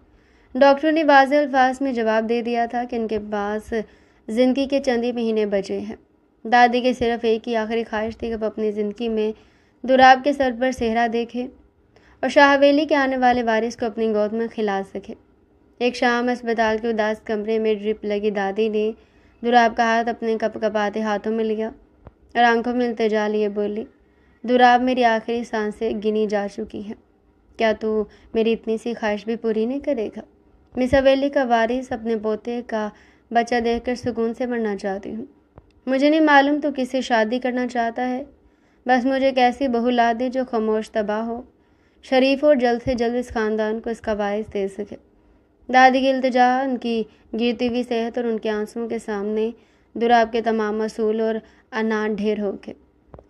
ڈاکٹر نے واضح الفاظ میں جواب دے دیا تھا کہ ان کے پاس زندگی کے چند ہی مہینے بچے ہیں۔ دادی کی صرف ایک ہی آخری خواہش تھی کہ وہ اپنی زندگی میں دوراب کے سر پر صحرا دیکھے اور شاہ حویلی کے آنے والے وارث کو اپنی گود میں کھلا سکے۔ ایک شام اسپتال کے اداس کمرے میں ڈرپ لگی دادی نے دوراب کا ہاتھ اپنے کپ کپاتے ہاتھوں میں لیا اور آنکھوں میں التجا لیے بولی، دوراب، میری آخری سانسیں گنی جا چکی ہیں، کیا تو میری اتنی سی خواہش بھی پوری نہیں کرے گا؟ مس حویلی کا وارث، اپنے پوتے کا بچہ دیکھ کر سکون سے مرنا چاہتی ہوں۔ مجھے نہیں معلوم تو کس سے شادی کرنا چاہتا ہے، بس مجھے ایک ایسی بہو لا دے جو خاموش تباہ ہو، شریف ہو اور جلد سے جلد اس خاندان کو اس کا وارث دے سکے۔ دادی کی التجا، ان کی گرتی ہوئی صحت اور ان کے آنسوؤں کے سامنے دوراب کے تمام اصول اور اناٹ ڈھیر ہو گئے۔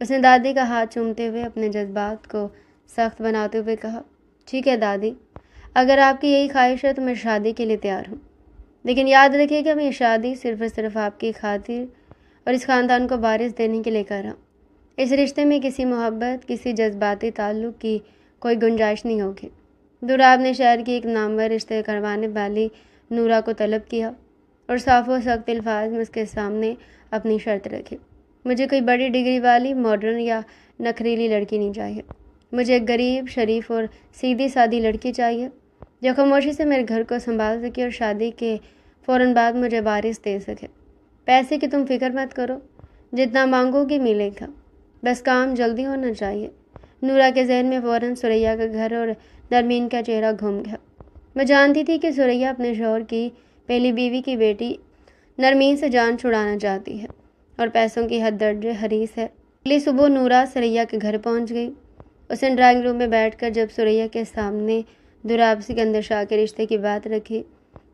اس نے دادی کا ہاتھ چومتے ہوئے اپنے جذبات کو سخت بناتے ہوئے کہا، ٹھیک ہے دادی، اگر آپ کی یہی خواہش ہے تو میں شادی کے لیے تیار ہوں، لیکن یاد رکھیے کہ میں یہ شادی صرف اور صرف آپ کی خاطر اور اس خاندان کو وارث دینے کے لیے کر رہا ہوں۔ اس رشتے میں کسی محبت، کسی جذباتی تعلق کی کوئی گنجائش نہیں ہوگی۔ دوراب نے شہر کی ایک نامور رشتے کروانے والی نورا کو طلب کیا اور صاف و سخت الفاظ میں اس کے سامنے اپنی شرط رکھی، مجھے کوئی بڑی ڈگری والی، ماڈرن یا نخریلی لڑکی نہیں چاہیے، مجھے ایک غریب، شریف اور سیدھی سادی لڑکی چاہیے جو خاموشی سے میرے گھر کو سنبھال سکے اور شادی کے فوراً بعد مجھے وارث دے سکے۔ پیسے کی تم فکر مت کرو، جتنا مانگو گی ملے گا، بس کام جلدی ہونا چاہیے۔ نورا کے ذہن میں فوراً سریا کا گھر اور نرمین کا چہرہ گھوم گیا۔ وہ جانتی تھی کہ سریا اپنے شوہر کی پہلی بیوی کی بیٹی نرمین سے جان چھڑانا چاہتی ہے، اور پیسوں کی حد درجے حریص ہے۔ اگلی صبح نورا سریا کے گھر پہنچ گئی۔ اس نے ڈرائنگ روم میں بیٹھ کر جب سریا کے سامنے دوراب سکندر شاہ کے رشتے کی بات رکھی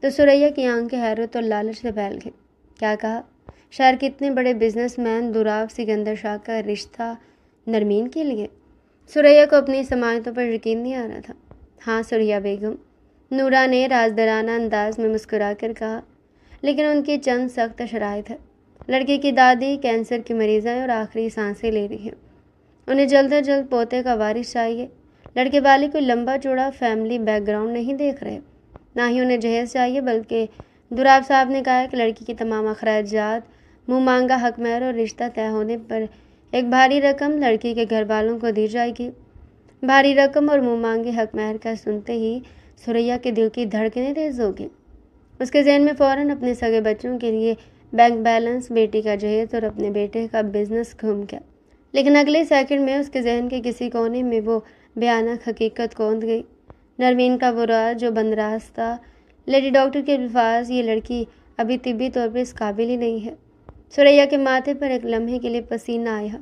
تو سریا کی آنکھیں حیرت اور لالچ سے پھیل گئی۔ کیا کہا؟ شہر کے اتنے بڑے بزنس مین دوراب سکندر شاہ کا رشتہ نرمین کے لیے؟ سریا کو اپنی سماعتوں پر یقین نہیں آ رہا تھا۔ ہاں سریا بیگم، نورا نے رازدارانہ انداز میں مسکرا کر کہا، لیکن ان کی چند سخت شرائط ہے۔ لڑکی کی دادی کینسر کی مریض ہے اور آخری سانسیں لے رہی ہے۔ انہیں جلد از جلد پوتے کا وارث چاہیے۔ لڑکے والی کوئی لمبا چوڑا فیملی بیک گراؤنڈ نہیں دیکھ رہے، نہ ہی انہیں جہیز چاہیے، بلکہ دوراب صاحب نے کہا ہے کہ لڑکی کی تمام اخراجات، منہ مانگا حق مہر اور رشتہ طے ہونے پر ایک بھاری رقم لڑکی کے گھر والوں کو دی جائے گی۔ بھاری رقم اور منہ مانگے حق مہر کا سنتے ہی سریا کے دل کی دھڑکنیں تیز ہو گئیں۔ اس کے ذہن میں فوراً اپنے سگے بچوں کے لیے بینک بیلنس، بیٹی کا جہیز اور اپنے بیٹے کا بزنس گھوم گیا، لیکن اگلے سیکنڈ میں اس کے ذہن کے کسی کونے میں وہ بھیانک حقیقت کوند گئی۔ نرمین کا وہ راز جو بند راز تھا، لیڈی ڈاکٹر کے الفاظ، یہ لڑکی ابھی طبی طور پر اس قابل ہی نہیں ہے۔ سریا کے ماتھے پر ایک لمحے کے لیے پسینہ آیا۔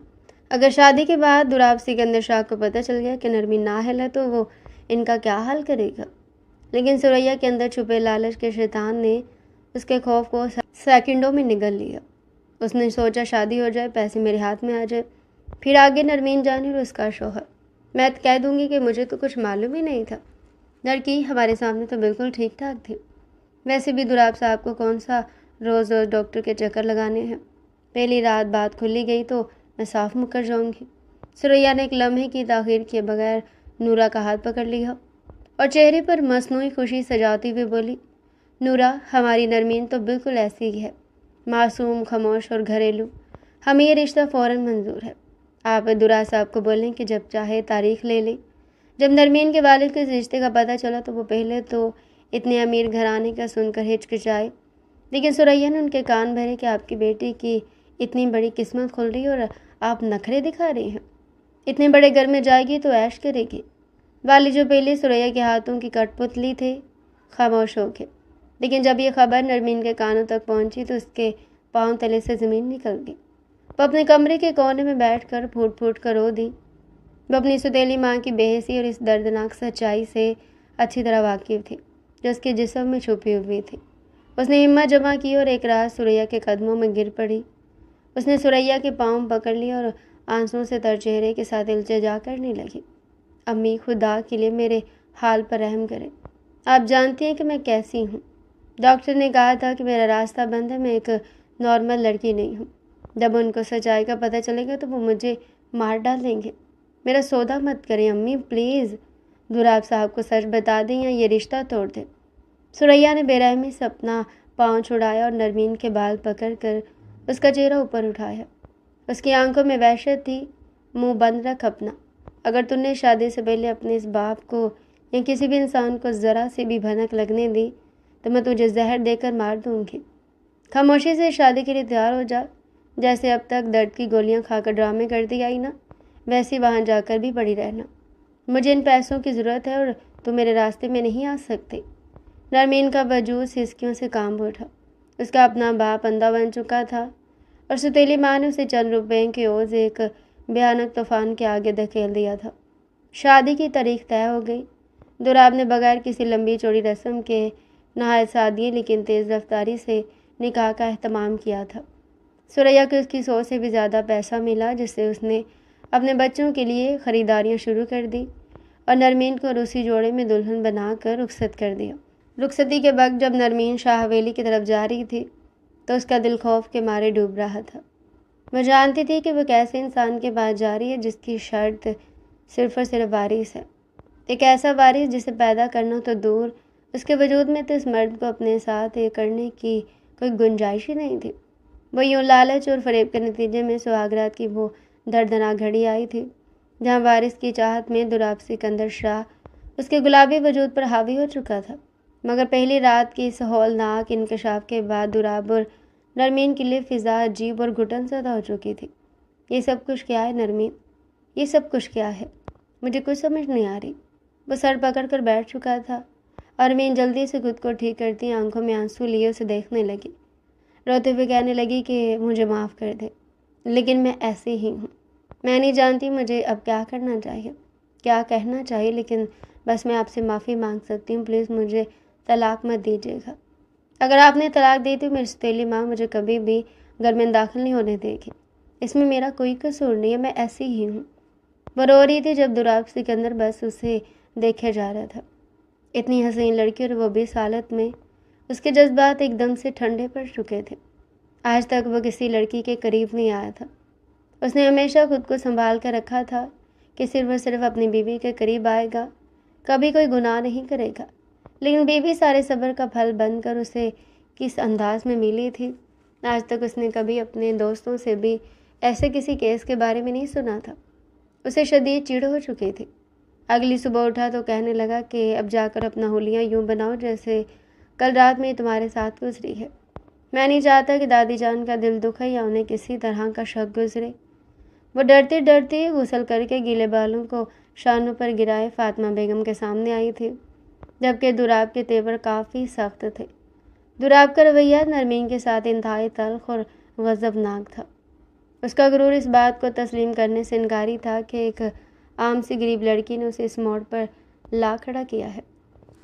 اگر شادی کے بعد دوراب سکندر شاہ کو پتہ چل گیا کہ نرمین نااہل ہے تو وہ ان کا کیا حال کرے گا؟ لیکن سریا کے اندر چھپے لالچ کے شیطان نے اس کے خوف کو سیکنڈوں میں نگل لیا۔ اس نے سوچا شادی ہو جائے، پیسے میرے ہاتھ میں آ جائے، پھر آگے نرمین جانے اور اس کا شوہر۔ میں کہہ دوں گی کہ مجھے تو کچھ معلوم ہی نہیں تھا۔ لڑکی ہمارے سامنے تو بالکل ٹھیک ٹھاک تھی۔ ویسے بھی دوراب صاحب کو کون سا روز روز ڈاکٹر کے چکر لگانے ہیں؟ پہلی رات بات کھلی گئی تو میں صاف مکر جاؤں گی۔ سریا نے ایک لمحے کی تاخیر کیے بغیر نورا کا ہاتھ پکڑ لیا اور چہرے پر مصنوعی خوشی سجاتی ہوئی بولی، نورا، ہماری نرمین تو بالکل ایسی ہی ہے، معصوم، خاموش اور گھریلو۔ ہمیں یہ رشتہ فوراً منظور ہے۔ آپ دوراب صاحب کو بولیں کہ جب چاہے تاریخ لے لیں۔ جب نرمین کے والد کو اس رشتے کا پتہ چلا تو وہ پہلے تو اتنے امیر گھرانے کا سن کر ہچکچائے، لیکن سریا نے ان کے کان بھرے کہ آپ کی بیٹی کی اتنی بڑی قسمت کھل رہی اور آپ نخرے دکھا رہے ہیں۔ اتنے بڑے گھر میں جائے گی تو عیش کرے گی۔ والد جو پہلے سریا کے ہاتھوں کی کٹ پتلی تھے، خاموش ہو گئے، لیکن جب یہ خبر نرمین کے کانوں تک پہنچی تو اس کے پاؤں تلے سے زمین نکل گئی۔ وہ اپنے کمرے کے کونے میں بیٹھ کر پھوٹ پھوٹ کر رو دی۔ وہ اپنی سوتیلی ماں کی بے حسی اور اس دردناک سچائی سے اچھی طرح واقف تھی جو اس کے جسم میں چھپی ہوئی تھی۔ اس نے ہمت جمع کی اور ایک رات سریا کے قدموں میں گر پڑی۔ اس نے سریا کے پاؤں پکڑ لیا اور آنسوں سے تر چہرے کے ساتھ التجا کرنے لگی، امی، خدا کے لیے میرے حال پر رحم کریں۔ آپ جانتی ہیں کہ میں کیسی ہوں۔ ڈاکٹر نے کہا تھا کہ میرا راستہ بند ہے، میں ایک نارمل لڑکی نہیں ہوں۔ جب ان کو سچائی کا پتہ چلے گا تو وہ مجھے مار ڈالیں گے۔ میرا سودا مت کریں امی، پلیز۔ دوراب صاحب کو سچ بتا دیں یا یہ رشتہ توڑ دیں۔ سریا نے بے رحمی سے اپنا پاؤں چھڑایا اور نرمین کے بال پکڑ کر اس کا چہرہ اوپر اٹھایا۔ اس کی آنکھوں میں وحشت تھی۔ منہ بند رکھ اپنا۔ اگر تم نے شادی سے پہلے اپنے اس باپ کو یا کسی بھی انسان کو ذرا سی بھی بھنک لگنے دی تو میں تجھے زہر دے کر مار دوں گی۔ خاموشی سے شادی کے لیے تیار ہو جا۔ جیسے اب تک درد کی گولیاں کھا کر ڈرامے کرتی آئی نا، ویسی وہاں جا کر بھی پڑی رہنا۔ مجھے ان پیسوں کی ضرورت ہے اور تم میرے راستے میں نہیں آ سکتے۔ نرمین کا وجود سسکیوں سے کانپ اٹھا۔ اس کا اپنا باپ اندھا بن چکا تھا اور سوتیلی ماں نے اسے چند روپے کے عوض ایک بھیانک طوفان کے آگے دھکیل دیا تھا۔ شادی کی تاریخ طے ہو گئی۔ دوراب نے بغیر کسی لمبی چوڑی رسم کے نہایت سادگی لیکن تیز رفتاری سے نکاح کا اہتمام کیا تھا۔ سریا کو اس کی سوچ سے بھی زیادہ پیسہ ملا جس سے اس نے اپنے بچوں کے لیے خریداریاں شروع کر دی اور نرمین کو روسی جوڑے میں دلہن بنا کر رخصت کر دیا۔ رخصتی کے وقت جب نرمین شاہ حویلی کی طرف جا رہی تھی تو اس کا دل خوف کے مارے ڈوب رہا تھا۔ وہ جانتی تھی کہ وہ کیسے انسان کے پاس جا رہی ہے جس کی شرط صرف اور صرف وارث ہے، ایک ایسا وارث جسے پیدا کرنا تو دور، اس کے وجود میں تو اس مرد کو اپنے ساتھ کرنے کی کوئی گنجائش ہی نہیں تھی۔ وہ یوں لالچ اور فریب کے نتیجے میں سہاگرات کی وہ دردناک گھڑی آئی تھی جہاں وارث کی چاہت میں دوراب سکندر شاہ اس کے گلابی وجود پر حاوی ہو چکا تھا، مگر پہلی رات کی اس ہولناک انکشاف کے بعد دوراب اور نرمین کے لیے فضا عجیب اور گھٹن زدہ ہو چکی تھی۔ یہ سب کچھ کیا ہے نرمین؟ یہ سب کچھ کیا ہے؟ مجھے کچھ سمجھ نہیں آ رہی۔ وہ سر پکڑ کر بیٹھ چکا تھا اور نرمین جلدی سے خود کو ٹھیک کرتی آنکھوں میں آنسو لیے اسے دیکھنے لگی۔ روتے ہوئے کہنے لگی کہ مجھے معاف کر دے، لیکن میں ایسی ہی ہوں۔ میں نہیں جانتی مجھے اب کیا کرنا چاہیے، کیا کہنا چاہیے، لیکن بس میں آپ سے معافی مانگ سکتی ہوں۔ پلیز مجھے طلاق مت دیجیے گا۔ اگر آپ نے طلاق دی تو میری ستیلی ماں مجھے کبھی بھی گھر میں داخل نہیں ہونے دے گی۔ اس میں میرا کوئی قصور نہیں ہے، میں ایسی ہی ہوں۔ وہ رو رہی تھی جب دوراب سکندر بس اسے دیکھے جا رہا تھا۔ اتنی حسین لڑکی اور وہ بھی اس حالت میں۔ اس کے جذبات ایک دم سے ٹھنڈے پڑ چکے تھے۔ آج تک وہ کسی لڑکی کے قریب نہیں آیا تھا۔ اس نے ہمیشہ خود کو سنبھال کر رکھا تھا کہ صرف اپنی بیوی کے قریب آئے گا، کبھی کوئی گناہ نہیں کرے گا۔ لیکن بیوی سارے صبر کا پھل بن کر اسے کس انداز میں ملی تھی، آج تک اس نے کبھی اپنے دوستوں سے بھی ایسے کسی کیس کے بارے میں نہیں سنا تھا۔ اسے شدید چڑ ہو چکی تھی۔ اگلی صبح اٹھا تو کہنے لگا کہ اب جا کر اپنا حلیہ یوں بناؤ جیسے کل رات میں تمہارے ساتھ گزری ہے۔ میں نہیں چاہتا کہ دادی جان کا دل دکھے یا انہیں کسی طرح کا شک گزرے۔ وہ ڈرتی ڈرتی غسل کر کے گیلے بالوں کو شانوں پر گرائے فاطمہ بیگم کے سامنے آئی تھی، جبکہ دوراب کے تیور کافی سخت تھے۔ دوراب کا رویہ نرمین کے ساتھ انتہائی تلخ اور غضبناک تھا۔ اس کا غرور اس بات کو تسلیم کرنے سے انکاری تھا کہ ایک عام سی غریب لڑکی نے اسے اس موڑ پر لا کھڑا کیا ہے۔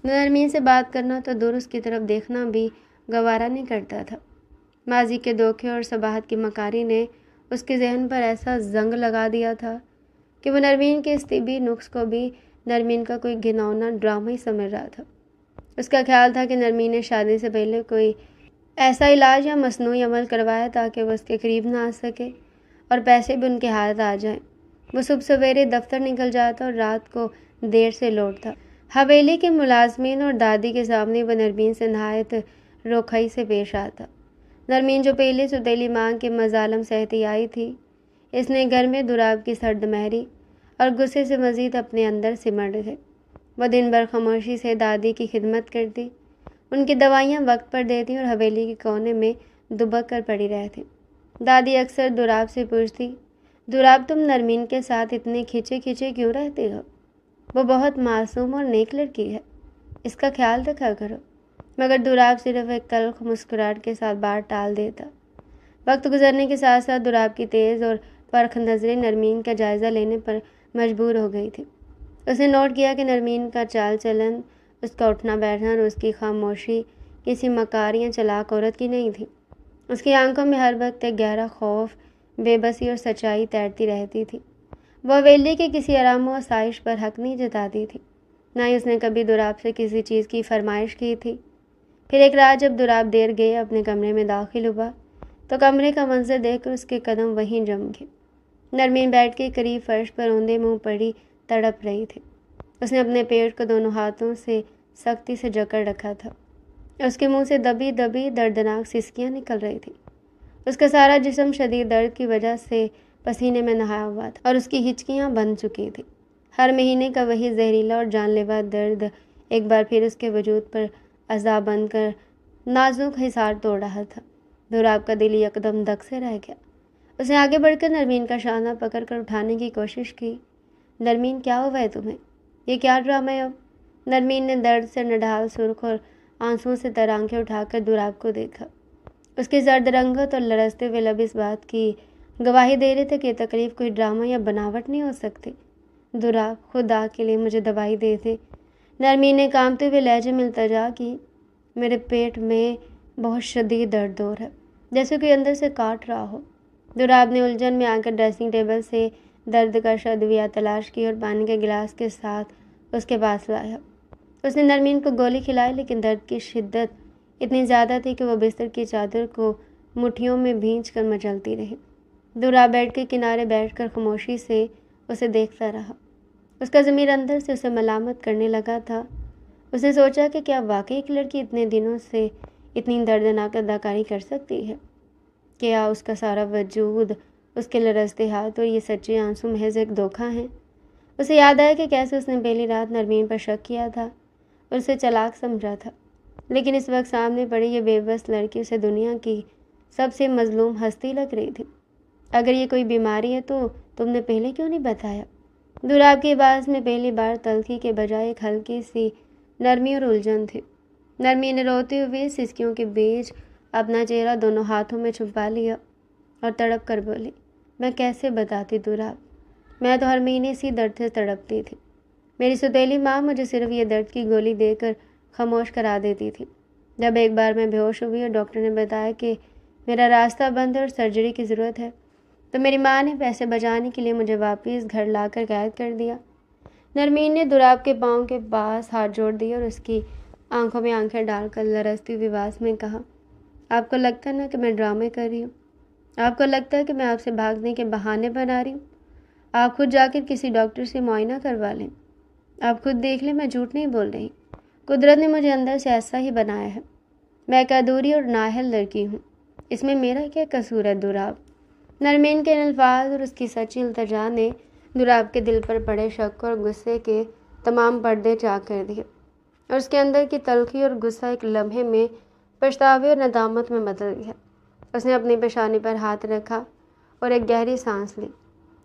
نرمین سے بات کرنا تو دور، اس کی طرف دیکھنا بھی گوارا نہیں کرتا تھا۔ ماضی کے دھوکے اور صباحت کی مکاری نے اس کے ذہن پر ایسا زنگ لگا دیا تھا کہ وہ نرمین کے اس طبی نقص کو بھی نرمین کا کوئی گھناؤنا ڈرامہ ہی سمجھ رہا تھا۔ اس کا خیال تھا کہ نرمین نے شادی سے پہلے کوئی ایسا علاج یا مصنوعی عمل کروایا تاکہ وہ اس کے قریب نہ آ سکے اور پیسے بھی ان کے ہاتھ آ جائیں۔ وہ صبح سویرے دفتر نکل جاتا اور رات کو دیر سے لوٹتا۔ حویلی کے ملازمین اور دادی کے سامنے وہ نرمین سے نہایت روکھائی سے پیش آتا۔ نرمین جو پہلے ستیلی ماں کے مظالم سہتی آئی تھی، اس نے گھر میں دوراب کی سرد مہری اور غصے سے مزید اپنے اندر سمٹ گئے۔ وہ دن بھر خاموشی سے دادی کی خدمت کرتی، ان کی دوائیاں وقت پر دیتی اور حویلی کے کونے میں دبک کر پڑی رہتی۔ دادی اکثر دوراب سے پوچھتی، دوراب تم نرمین کے ساتھ اتنے کھچے کھچے کیوں رہتے ہو؟ وہ بہت معصوم اور نیک لڑکی ہے، اس کا خیال رکھا کرو۔ مگر دوراب صرف ایک تلخ مسکراہٹ کے ساتھ بات ٹال دیتا۔ وقت گزرنے کے ساتھ ساتھ دوراب کی تیز اور پرکھ نظریں نرمین کا جائزہ لینے پر مجبور ہو گئی تھی۔ اس نے نوٹ کیا کہ نرمین کا چال چلن، اس کا اٹھنا بیٹھنا اور اس کی خاموشی کسی مکار یا چلاک عورت کی نہیں تھی۔ اس کی آنکھوں میں ہر وقت ایک گہرا خوف، بے بسی اور سچائی تیرتی رہتی تھی۔ وہ حویلی کے کسی آرام و آسائش پر حق نہیں جتاتی تھی، نہ ہی اس نے کبھی دوراب سے کسی چیز کی فرمائش کی تھی۔ پھر ایک رات جب دوراب دیر گئے اپنے کمرے میں داخل ہوا تو کمرے کا منظر دیکھ کر اس کے قدم وہیں جم گئے۔ نرمین بیٹھ کے قریب فرش پر اوندے منہ پڑی تڑپ رہی تھی۔ اس نے اپنے پیٹ کو دونوں ہاتھوں سے سختی سے جکڑ رکھا تھا۔ اس کے منہ سے دبی دبی دردناک سسکیاں نکل رہی تھیں۔ اس کا سارا جسم شدید درد کی وجہ سے پسینے میں نہایا ہوا تھا اور اس کی ہچکیاں بند چکی تھیں۔ ہر مہینے کا وہی زہریلا اور جان لیوا درد ایک بار پھر اس کے وجود پر عذاب بن کر نازک حصار توڑ رہا تھا۔ دوراب کا دل یکدم دک سے رہ گیا۔ اس نے آگے بڑھ کر نرمین کا شانہ پکڑ کر اٹھانے کی کوشش کی۔ نرمین، کیا ہوا ہے تمہیں؟ یہ کیا ڈرامہ ہے اب؟ نرمین نے درد سے نڈھال سرخ اور آنسوؤں سے تر آنکھیں اٹھا کر دوراب کو دیکھا۔ اس کی زرد رنگت اور لرزتے ہوئے لب اس بات کی گواہی دے رہے تھے کہ یہ تکلیف کوئی ڈرامہ یا بناوٹ نہیں ہو سکتی۔ دوراب، خدا کے لیے مجھے دوائی دے دے، نرمین نے کانپتے ہوئے لہجے میں التجا کی۔ میرے پیٹ میں بہت شدید درد ہو رہا ہے، جیسے کوئی اندر سے کاٹ رہا ہو۔ دوراب نے الجھن میں آ کر ڈریسنگ ٹیبل سے درد کا ادویہ تلاش کی اور پانی کے گلاس کے ساتھ اس کے پاس لایا۔ اس نے نرمین کو گولی کھلائی، لیکن درد کی شدت اتنی زیادہ تھی کہ وہ بستر کی چادر کو مٹھیوں میں بھینچ کر مچلتی رہی۔ دوراب بیڈ کے کنارے بیٹھ کر خاموشی سے اسے دیکھتا رہا۔ اس کا ضمیر اندر سے اسے ملامت کرنے لگا تھا۔ اس نے سوچا کہ کیا واقعی ایک لڑکی اتنے دنوں سے اتنی دردناک اداکاری کر سکتی ہے؟ کیا اس کا سارا وجود، اس کے لرزتے ہاتھ اور یہ سچے آنسو محض ایک دھوکہ ہیں؟ اسے یاد آیا کہ کیسے اس نے پہلی رات نرمین پر شک کیا تھا اور اسے چلاک سمجھا تھا، لیکن اس وقت سامنے پڑی یہ بے بس لڑکی اسے دنیا کی سب سے مظلوم ہستی لگ رہی تھی۔ اگر یہ کوئی بیماری ہے تو تم نے پہلے کیوں نہیں بتایا؟ دوراب کی آواز میں پہلی بار تلخی کے بجائے ایک ہلکی سی نرمی اور الجھن تھی۔ نرمین نے روتے ہوئے سسکیوں کے بیچ اپنا چہرہ دونوں ہاتھوں میں چھپا لیا اور تڑپ کر بولی، میں کیسے بتاتی دوراب، میں تو ہر مہینے اسی درد سے تڑپتی تھی۔ میری سوتیلی ماں مجھے صرف یہ درد کی گولی دے کر خاموش کرا دیتی تھی۔ جب ایک بار میں بے ہوش ہوئی اور ڈاکٹر نے بتایا کہ میرا راستہ بند ہے اور سرجری کی ضرورت ہے، تو میری ماں نے پیسے بچانے کے لیے مجھے واپس گھر لا کر قید کر دیا۔ نرمین نے دوراب کے پاؤں کے پاس ہاتھ جوڑ دیا اور اس کی آنکھوں میں آنکھیں ڈال کر لرزتی ہوئی آواز میں کہا، آپ کو لگتا ہے نا کہ میں ڈرامے کر رہی ہوں؟ آپ کو لگتا ہے کہ میں آپ سے بھاگنے کے بہانے بنا رہی ہوں؟ آپ خود جا کر کسی ڈاکٹر سے معائنہ کروا لیں، آپ خود دیکھ لیں، میں جھوٹ نہیں بول رہی۔ قدرت نے مجھے اندر سے ایسا ہی بنایا ہے۔ میں ایک ادھوری اور نااہل لڑکی ہوں، اس میں میرا کیا قصور ہے دوراب؟ نرمین کے ان الفاظ اور اس کی سچی التجا نے دوراب کے دل پر پڑے شک اور غصے کے تمام پردے چاک کر دیے، اور اس کے اندر کی تلخی اور غصہ ایک لمحے میں پچھتاوے اور ندامت میں بدل گیا۔ اس نے اپنی پیشانی پر ہاتھ رکھا اور ایک گہری سانس لی۔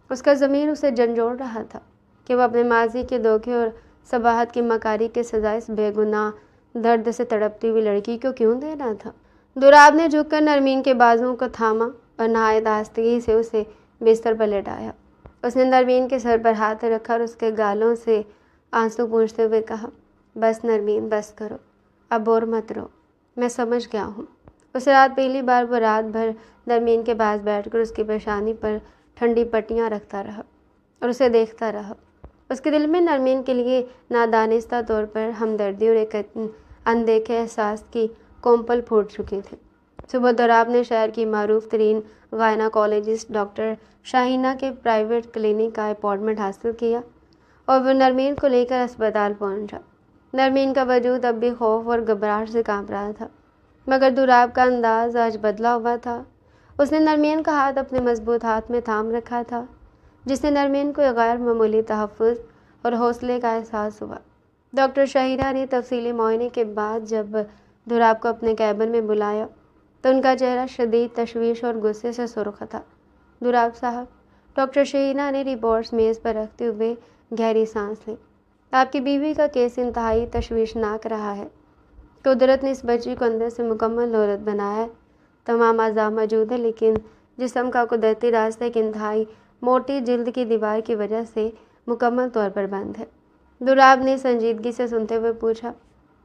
اس کا ضمیر اسے جھنجھوڑ رہا تھا کہ وہ اپنے ماضی کے دھوکے اور صباحت کی مکاری کی سزا اس بے گناہ درد سے تڑپتی ہوئی لڑکی کو کیوں دینا تھا۔ دوراب نے جھک کر نرمین کے بازوؤں کو تھاما اور نہایت آہستگی سے اسے بستر پر لٹایا۔ اس نے نرمین کے سر پر ہاتھ رکھا اور اس کے گالوں سے آنسو پونچھتے ہوئے کہا، بس نرمین، بس کرو، اب اور مت رو، میں سمجھ گیا ہوں۔ اس رات پہلی بار وہ رات بھر نرمین کے پاس بیٹھ کر اس کی پیشانی پر ٹھنڈی پٹیاں رکھتا رہا اور اسے دیکھتا رہا۔ اس کے دل میں نرمین کے لیے نادانستہ طور پر ہمدردی اور ایک اندیکھے احساس کی کومپل پھوٹ چکی تھی۔ صبح دوراب نے شہر کی معروف ترین گائناکالوجسٹ ڈاکٹر شاہینہ کے پرائیویٹ کلینک کا اپائنٹمنٹ حاصل کیا اور وہ نرمین کو لے کر اسپتال پہنچا۔ نرمین کا وجود اب بھی خوف اور گھبراہٹ سے کانپ رہا تھا، مگر دوراب کا انداز آج بدلا ہوا تھا۔ اس نے نرمین کا ہاتھ اپنے مضبوط ہاتھ میں تھام رکھا تھا، جس سے نرمین کو ایک غیر معمولی تحفظ اور حوصلے کا احساس ہوا۔ ڈاکٹر شاہینہ نے تفصیلی معائنے کے بعد جب دوراب کو اپنے کیبن میں بلایا تو ان کا چہرہ شدید تشویش اور غصے سے سرخ تھا۔ دوراب صاحب، ڈاکٹر شاہینہ نے رپورٹس میز پر رکھتے ہوئے گہری سانس لی، آپ کی بیوی کا کیس انتہائی تشویشناک رہا ہے۔ قدرت نے اس بچی کو اندر سے مکمل عورت بنایا ہے۔ تمام اعضاء موجود ہیں، لیکن جسم کا قدرتی راستہ ایک انتہائی موٹی جلد کی دیوار کی وجہ سے مکمل طور پر بند ہے۔ دوراب نے سنجیدگی سے سنتے ہوئے پوچھا،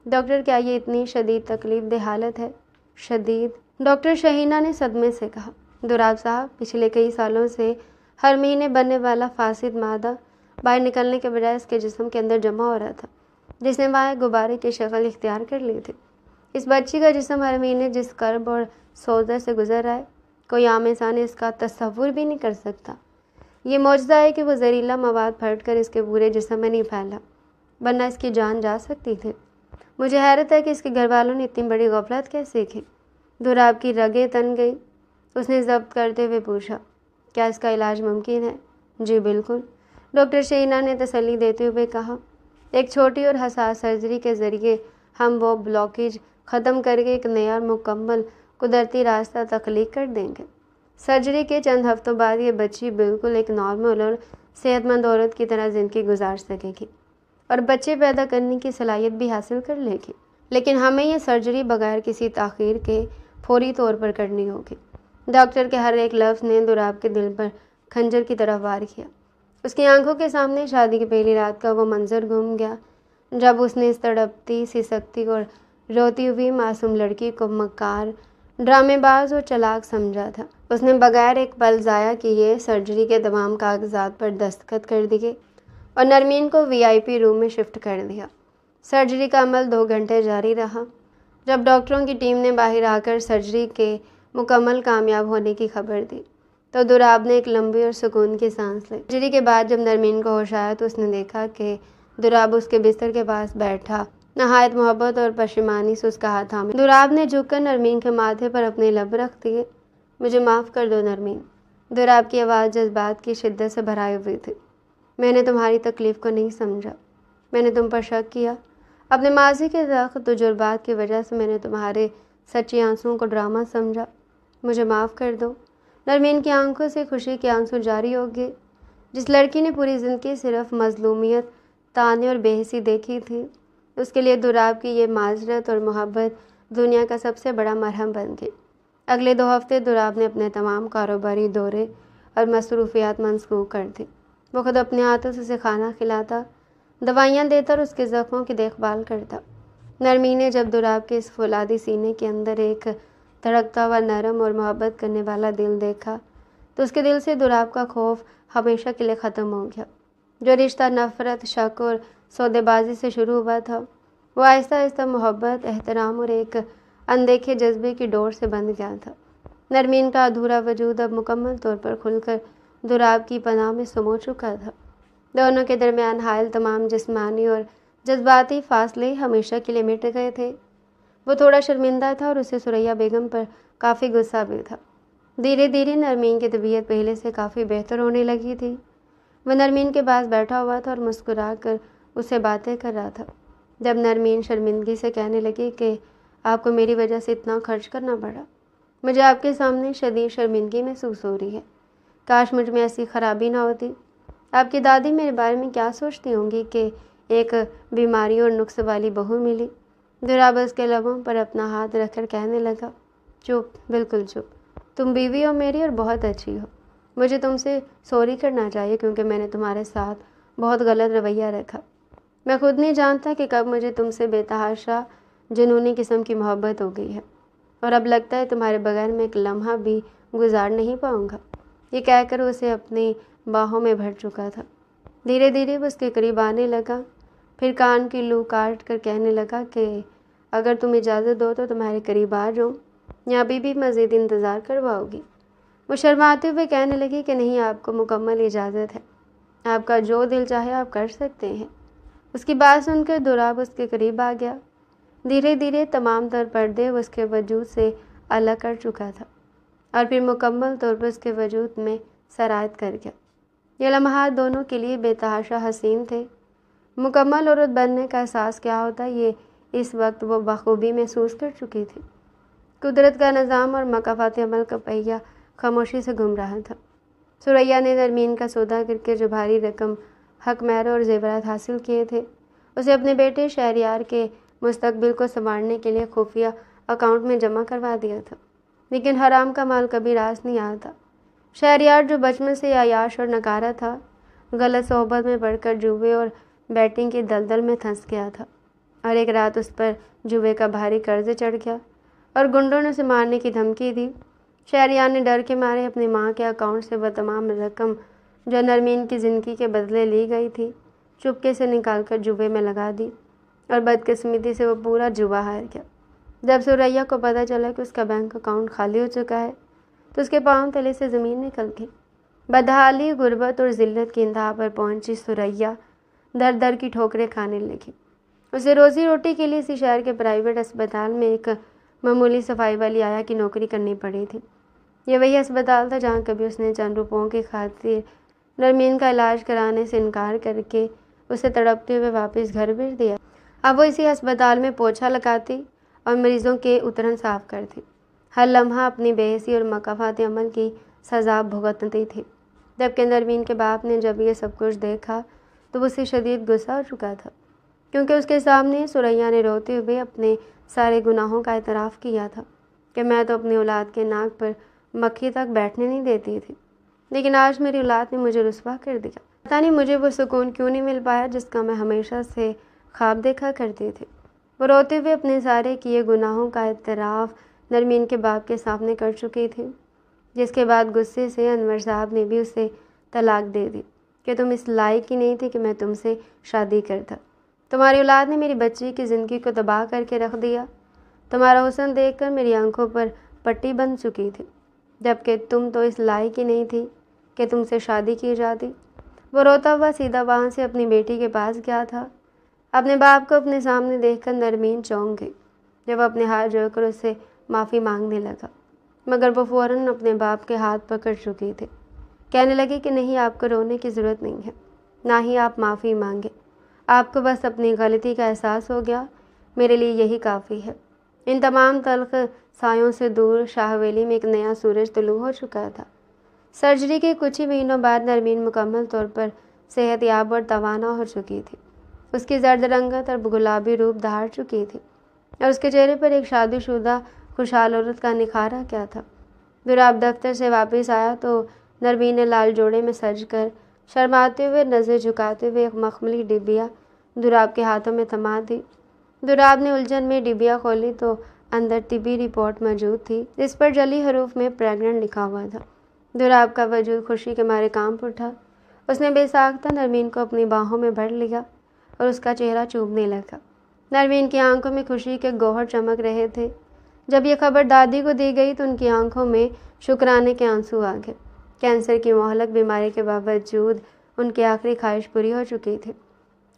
ڈاکٹر، کیا یہ اتنی شدید تکلیف دہ حالت ہے؟ شدید؟ ڈاکٹر شاہینہ نے صدمے سے کہا، دوراب صاحب، پچھلے کئی سالوں سے ہر مہینے بننے والا فاسد مادہ باہر نکلنے کے بجائے اس کے جسم کے اندر جمع ہو رہا تھا، جس نے وہاں غبارے کی شکل اختیار کر لی تھی۔ اس بچی کا جسم ہر مہینے جس کرب اور سوزش سے گزر رہا ہے، کوئی عام انسان اس کا تصور بھی نہیں کر سکتا۔ یہ معجزہ ہے کہ وہ زہریلا مواد پھٹ کر اس کے پورے جسم میں نہیں پھیلا، ورنہ اس کی جان جا سکتی تھی۔ مجھے حیرت ہے کہ اس کے گھر والوں نے اتنی بڑی غفلت کیسے کی۔ دوراب کی رگیں تن گئی۔ اس نے ضبط کرتے ہوئے پوچھا، کیا اس کا علاج ممکن ہے؟ جی بالکل، ڈاکٹر شاہینہ نے تسلی دیتے ہوئے کہا، ایک چھوٹی اور حساس سرجری کے ذریعے ہم وہ بلاکیج ختم کر کے ایک نیا اور مکمل قدرتی راستہ تخلیق کر دیں گے۔ سرجری کے چند ہفتوں بعد یہ بچی بالکل ایک نارمل اور صحت مند عورت کی طرح زندگی گزار سکے گی اور بچے پیدا کرنے کی صلاحیت بھی حاصل کر لے گی، لیکن ہمیں یہ سرجری بغیر کسی تاخیر کے فوری طور پر کرنی ہوگی۔ ڈاکٹر کے ہر ایک لفظ نے دوراب کے دل پر کھنجر کی طرح وار کیا۔ اس کی آنکھوں کے سامنے شادی کی پہلی رات کا وہ منظر گھوم گیا جب اس نے اس تڑپتی، سسکتی اور روتی ہوئی معصوم لڑکی کو مکار، ڈرامے باز اور چلاک سمجھا تھا۔ اس نے بغیر ایک پل ضائع کیے سرجری کے تمام کاغذات پر دستخط کر دیے اور نرمین کو VIP روم میں شفٹ کر دیا۔ سرجری کا عمل 2 گھنٹے جاری رہا۔ جب ڈاکٹروں کی ٹیم نے باہر آ کر سرجری کے مکمل کامیاب ہونے کی خبر دی تو دوراب نے ایک لمبی اور سکون کی سانس لی۔ سرجری کے بعد جب نرمین کو ہوش آیا تو اس نے دیکھا کہ دوراب اس کے بستر کے پاس بیٹھا نہایت محبت اور پشیمانی سے اس کا ہاتھ تھامے۔ دوراب نے جھک کر نرمین کے ماتھے پر اپنے لب رکھ دیے۔ مجھے معاف کر دو نرمین۔ دوراب کی آواز جذبات کی شدت سے بھرائی ہوئی تھی۔ میں نے تمہاری تکلیف کو نہیں سمجھا، میں نے تم پر شک کیا۔ اپنے ماضی کے سخت تجربات کی وجہ سے میں نے تمہارے سچے آنسوؤں کو ڈرامہ سمجھا، مجھے معاف کر دو۔ نرمین کی آنکھوں سے خوشی کے آنسو جاری ہو گئے۔ جس لڑکی نے پوری زندگی صرف مظلومیت، طعنے اور بے حسی دیکھی تھی، اس کے لیے دوراب کی یہ معذرت اور محبت دنیا کا سب سے بڑا مرہم بن گئی۔ اگلے 2 ہفتے دراب نے اپنے تمام کاروباری دورے اور مصروفیات منسوخ کر دی۔ وہ خود اپنے ہاتھوں سے اسے کھانا کھلاتا، دوائیاں دیتا اور اس کے زخموں کی دیکھ بھال کرتا۔ نرمین نے جب دراب کے اس فولادی سینے کے اندر ایک دھڑکتا ہوا نرم اور محبت کرنے والا دل دیکھا تو اس کے دل سے دراب کا خوف ہمیشہ کے لیے ختم ہو گیا۔ جو رشتہ نفرت، شک اور سودے بازی سے شروع ہوا تھا، وہ آہستہ آہستہ محبت، احترام اور ایک اندیکھے جذبے کی ڈور سے بندھ گیا تھا۔ نرمین کا ادھورا وجود اب مکمل طور پر کھل کر دراب کی پناہ میں سمو چکا تھا۔ دونوں کے درمیان حائل تمام جسمانی اور جذباتی فاصلے ہمیشہ کے لیے مٹ گئے تھے۔ وہ تھوڑا شرمندہ تھا اور اسے ثریا بیگم پر کافی غصہ بھی تھا۔ دھیرے دھیرے نرمین کی طبیعت پہلے سے کافی بہتر ہونے لگی تھی۔ وہ نرمین کے پاس بیٹھا ہوا تھا اور مسکرا کر اس سے باتیں کر رہا تھا۔ جب نرمین شرمندگی سے کہنے لگی کہ آپ کو میری وجہ سے اتنا خرچ کرنا پڑا، مجھے آپ کے سامنے شدید شرمندگی محسوس ہو رہی ہے۔ کاش مجھ میں ایسی خرابی نہ ہوتی۔ آپ کی دادی میرے بارے میں کیا سوچتی ہوں گی کہ ایک بیماری اور نقص والی بہو ملی۔ دراب اس کے لبوں پر اپنا ہاتھ رکھ کر کہنے لگا، چپ، بالکل چپ۔ تم بیوی ہو میری اور بہت اچھی ہو۔ مجھے تم سے سوری کرنا چاہیے کیونکہ میں نے تمہارے ساتھ بہت غلط رویہ رکھا۔ میں خود نہیں جانتا کہ کب مجھے تم سے بے تحاشا جنونی قسم کی محبت ہو گئی ہے، اور اب لگتا ہے تمہارے بغیر میں ایک لمحہ بھی گزار نہیں پاؤں گا۔ یہ کہہ کر اسے اپنی باہوں میں بھر چکا تھا۔ دھیرے دھیرے وہ اس کے قریب آنے لگا، پھر کان کی لو کاٹ کر کہنے لگا کہ اگر تم اجازت دو تو تمہارے قریب آ جاؤں یا ابھی بھی مزید انتظار کرواؤ گی؟ وہ شرماتے ہوئے کہنے لگی کہ نہیں، آپ کو مکمل اجازت ہے، آپ کا جو دل چاہے آپ کر سکتے ہیں۔ اس کی بات سن کر دراب اس کے قریب آ گیا۔ دھیرے دھیرے تمام تر پردے اس کے وجود سے الگ کر چکا تھا اور پھر مکمل طور پر اس کے وجود میں سرایت کر گیا۔ یہ لمحات دونوں کے لیے بے تحاشا حسین تھے۔ مکمل عورت بننے کا احساس کیا ہوتا ہے، یہ اس وقت وہ بخوبی محسوس کر چکی تھی۔ قدرت کا نظام اور مکافات عمل کا پہیہ خاموشی سے گھوم رہا تھا۔ ثریا نے نرمین کا سودا کر کے جو بھاری رقم حق مہر اور زیورات حاصل کیے تھے، اسے اپنے بیٹے شہریار کے مستقبل کو سنوارنے کے لیے خفیہ اکاؤنٹ میں جمع کروا دیا تھا۔ لیکن حرام کا مال کبھی راس نہیں آتا۔ شہریار جو بچپن سے عیاش اور نکارا تھا، غلط صحبت میں پڑھ کر جوئے اور بیٹنگ کی دلدل میں پھنس گیا تھا، اور ایک رات اس پر جوئے کا بھاری قرض چڑھ گیا اور گنڈوں نے اسے مارنے کی دھمکی دی۔ شہریار نے ڈر کے مارے اپنی ماں کے اکاؤنٹ سے وہ تمام رقم جو نرمین کی زندگی کے بدلے لی گئی تھی چپکے سے نکال کر جوئے میں لگا دی، اور بدقسمتی سے وہ پورا جوا ہار گیا۔ جب ثریا کو پتہ چلا کہ اس کا بینک اکاؤنٹ خالی ہو چکا ہے تو اس کے پاؤں تلے سے زمین نکل گئی۔ بدحالی، غربت اور ذلت کی انتہا پر پہنچی ثریا در در کی ٹھوکریں کھانے لگی۔ اسے روزی روٹی کے لیے اسی شہر کے پرائیویٹ اسپتال میں ایک معمولی صفائی والی آیا کی نوکری کرنی پڑی تھی۔ یہ وہی اسپتال تھا جہاں کبھی اس نے چند روپوں کی خاطر نرمین کا علاج کرانے سے انکار کر کے اسے تڑپتے ہوئے واپس گھر بھیج دیا۔ اب وہ اسی اسپتال میں پوچھا لگاتی اور مریضوں کے اترن صاف کرتی، ہر لمحہ اپنی بے حسی اور مکافات عمل کی سزا بھگتتی تھی۔ جبکہ نرمین کے باپ نے جب یہ سب کچھ دیکھا تو وہ اسے شدید غصہ ہو چکا تھا، کیونکہ اس کے سامنے ثریا نے روتے ہوئے اپنے سارے گناہوں کا اعتراف کیا تھا کہ میں تو اپنی اولاد کے ناک پر مکھی تک بیٹھنے نہیں دیتی تھی، لیکن آج میری اولاد نے مجھے رسوا کر دیا۔ پتہ نہیں مجھے وہ سکون کیوں نہیں مل پایا جس کا میں ہمیشہ سے خواب دیکھا کرتی تھی۔ وہ روتے ہوئے اپنے سارے کیے گناہوں کا اعتراف نرمین کے باپ کے سامنے کر چکی تھی، جس کے بعد غصے سے انور صاحب نے بھی اسے طلاق دے دی کہ تم اس لائق ہی نہیں تھی کہ میں تم سے شادی کرتا۔ تمہاری اولاد نے میری بچی کی زندگی کو تباہ کر کے رکھ دیا۔ تمہارا حسن دیکھ کر میری آنکھوں پر پٹی بن چکی تھی، جبکہ تم تو اس لائق ہی نہیں تھی کہ تم سے شادی کی جاتی۔ وہ روتا ہوا سیدھا وہاں سے اپنی بیٹی کے پاس گیا تھا۔ اپنے باپ کو اپنے سامنے دیکھ کر نرمین چونک گئی جب وہ اپنے ہاتھ جوڑ کر اس سے معافی مانگنے لگا، مگر وہ فوراً اپنے باپ کے ہاتھ پکڑ چکی تھی۔ کہنے لگی کہ نہیں، آپ کو رونے کی ضرورت نہیں ہے، نہ ہی آپ معافی مانگے، آپ کو بس اپنی غلطی کا احساس ہو گیا، میرے لیے یہی کافی ہے۔ ان تمام تلخ سایوں سے دور شاہ حویلی میں ایک نیا سورج طلوع ہو چکا تھا۔ سرجری کے کچھ ہی مہینوں بعد نرمین مکمل طور پر صحت یاب اور توانا ہو چکی تھی۔ اس کی زرد رنگت اور گلابی روپ دہاڑ چکی تھی۔ اور اس کے چہرے پر ایک شادی شدہ خوشحال عورت کا نکھارا کیا تھا۔ دراب دفتر سے واپس آیا تو نرمین نے لال جوڑے میں سج کر شرماتے ہوئے نظر جھکاتے ہوئے ایک مخملی ڈبیا دراب کے ہاتھوں میں تھما دی۔ دراب نے الجھن میں ڈبیا کھولی تو اندر طبی رپورٹ موجود تھی جس پر جلی حروف میں پریگننٹ لکھا ہوا تھا۔ دراب کا وجود خوشی کے مارے کانپ اٹھا۔ اس نے بے ساختہ نرمین کو اپنی باہوں میں بھر لیا اور اس کا چہرہ چومنے لگا۔ نرمین کی آنکھوں میں خوشی کے گوہر چمک رہے تھے۔ جب یہ خبر دادی کو دی گئی تو ان کی آنکھوں میں شکرانے کے آنسو آ گئے۔ کینسر کی مہلک بیماری کے باوجود ان کی آخری خواہش پوری ہو چکی تھی۔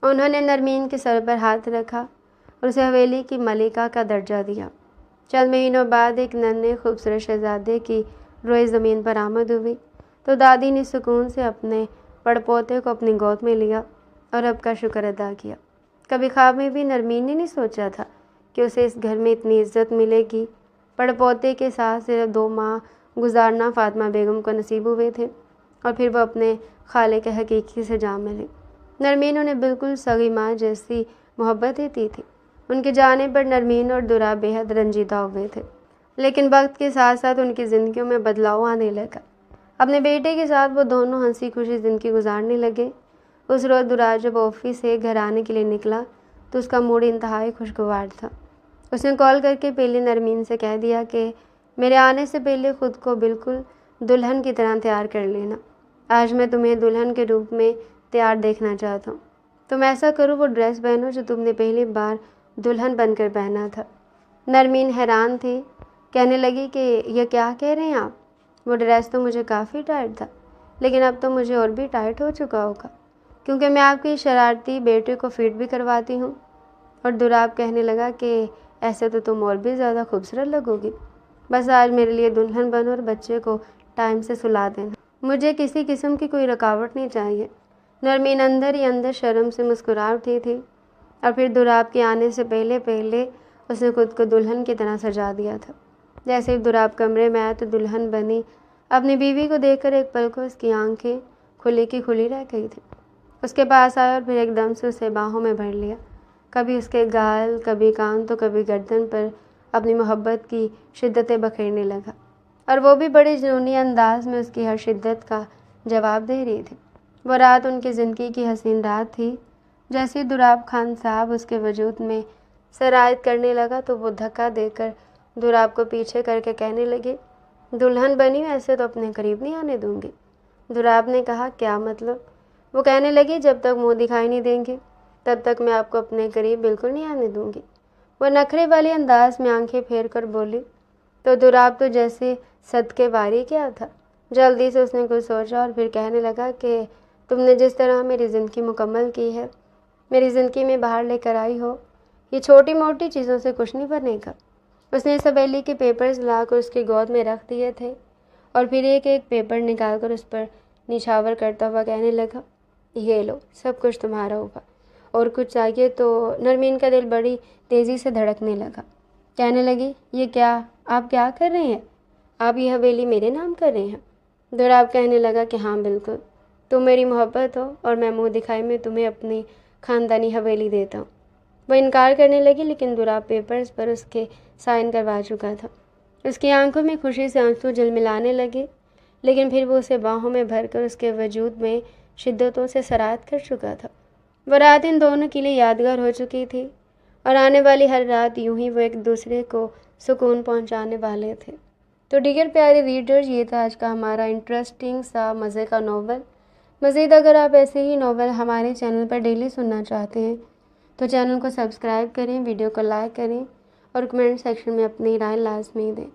انہوں نے نرمین کے سر پر ہاتھ رکھا اور اسے حویلی کی ملکہ کا درجہ دیا۔ چند مہینوں بعد ایک ننھے خوبصورت شہزادے کی روئے زمین پر آمد ہوئی تو دادی نے سکون سے اپنے پڑپوتے کو اپنی گود میں لیا اور رب کا شکر ادا کیا۔ کبھی خواب میں بھی نرمین نے نہیں سوچا تھا کہ اسے اس گھر میں اتنی عزت ملے گی۔ پڑپوتے کے ساتھ صرف 2 ماہ گزارنا فاطمہ بیگم کو نصیب ہوئے تھے اور پھر وہ اپنے خالق حقیقی سے جا ملے۔ نرمین انہیں بالکل سگی ماں جیسی محبت دیتی تھی۔ ان کے جانے پر نرمین اور دراب بےحد رنجیدہ ہوئے تھے، لیکن وقت کے ساتھ ساتھ ان کی زندگیوں میں بدلاؤ آنے لگا۔ اپنے بیٹے کے ساتھ وہ دونوں ہنسی خوشی زندگی گزارنے لگے۔ اس روز دراب جب آفس سے گھر آنے کے لیے نکلا تو اس کا موڈ انتہائی خوشگوار تھا۔ اس نے کال کر کے پہلے نرمین سے کہہ دیا کہ میرے آنے سے پہلے خود کو بالکل دلہن کی طرح تیار کر لینا۔ آج میں تمہیں دلہن کے روپ میں تیار دیکھنا چاہتا ہوں۔ تم ایسا کرو وہ ڈریس پہنو جو تم نے پہلی بار دلہن بن کر پہنا تھا۔ نرمین حیران تھی، کہنے لگی کہ یہ کیا کہہ رہے ہیں آپ؟ وہ ڈریس تو مجھے کافی ٹائٹ تھا، لیکن اب تو مجھے اور بھی ٹائٹ ہو چکا ہوگا کیونکہ میں آپ کی شرارتی بیٹے کو فٹ بھی کرواتی ہوں۔ اور دراب کہنے لگا کہ ایسے تو تم اور بھی زیادہ خوبصورت لگو گی۔ بس آج میرے لیے دلہن بنو اور بچے کو ٹائم سے سلا دینا۔ مجھے کسی قسم کی کوئی رکاوٹ نہیں چاہیے۔ نرمین اندر ہی اندر شرم سے مسکرا اٹھی تھی اور پھر دراب کے آنے سے پہلے اس نے خود کو دلہن کی طرح سجا دیا تھا۔ جیسے ہی دراب کمرے میں آیا تو دلہن بنی اپنی بیوی کو دیکھ کر ایک پل کو اس کی آنکھیں کھلی کی کھلی رہ گئی تھی۔ اس کے پاس آیا اور پھر ایک دم سے اسے باہوں میں بھر لیا۔ کبھی اس کے گال، کبھی کان تو کبھی گردن پر اپنی محبت کی شدتیں بکھیرنے لگا اور وہ بھی بڑے جنونی انداز میں اس کی ہر شدت کا جواب دے رہی تھی۔ وہ رات ان کی زندگی کی حسین رات تھی۔ جیسے دراب خان صاحب اس کے وجود میں سرایت کرنے لگا تو وہ دھکا دے کر دراب کو پیچھے کر کے کہنے لگی، دلہن بنی ایسے تو اپنے قریب نہیں آنے دوں گی۔ دراب نے کہا، کیا مطلب؟ وہ کہنے لگی، جب تک منہ دکھائی نہیں دیں گے تب تک میں آپ کو اپنے قریب بالکل نہیں آنے دوں گی۔ وہ نخرے والے انداز میں آنکھیں پھیر کر بولی تو دراب تو جیسے صدقے واری کیا تھا۔ جلدی سے اس نے کچھ سوچا اور پھر کہنے لگا کہ تم نے جس طرح میری زندگی مکمل کی ہے، میری زندگی میں باہر لے کر آئی ہو، یہ چھوٹی موٹی چیزوں سے کچھ نہیں بنے گا۔ اس نے سویلی کے پیپرز لا کر اس کی گود میں رکھ دیے تھے اور پھر ایک ایک پیپر نکال کر اس پر نچھاور کرتا ہوا کہنے لگا، یہ لو، سب کچھ تمہارا ہوگا، اور کچھ چاہیے تو؟ نرمین کا دل بڑی تیزی سے دھڑکنے لگا۔ کہنے لگی، یہ کیا آپ کیا کر رہے ہیں؟ آپ یہ حویلی میرے نام کر رہے ہیں؟ دراب کہنے لگا کہ ہاں بالکل، تم میری محبت ہو اور میں منہ دکھائی میں تمہیں اپنی خاندانی حویلی دیتا ہوں۔ وہ انکار کرنے لگی لیکن دراب پیپرز پر اس کے سائن کروا چکا تھا۔ اس کی آنکھوں میں خوشی سے آنسو جلملانے لگے، لیکن پھر وہ اسے باہوں میں بھر کر اس کے وجود میں شدتوں سے سرایت کر چکا تھا۔ وہ رات ان دونوں کے لیے یادگار ہو چکی تھی اور آنے والی ہر رات یوں ہی وہ ایک دوسرے کو سکون پہنچانے والے تھے۔ تو ڈیئر پیارے ریڈرز، یہ تھا آج کا ہمارا انٹرسٹنگ سا مزے کا ناول۔ مزید اگر آپ ایسے ہی ناول ہمارے چینل پر ڈیلی سننا چاہتے ہیں تو چینل کو سبسکرائب کریں، ویڈیو کو لائک کریں اور کمنٹ سیکشن میں اپنی رائے لازمی دیں۔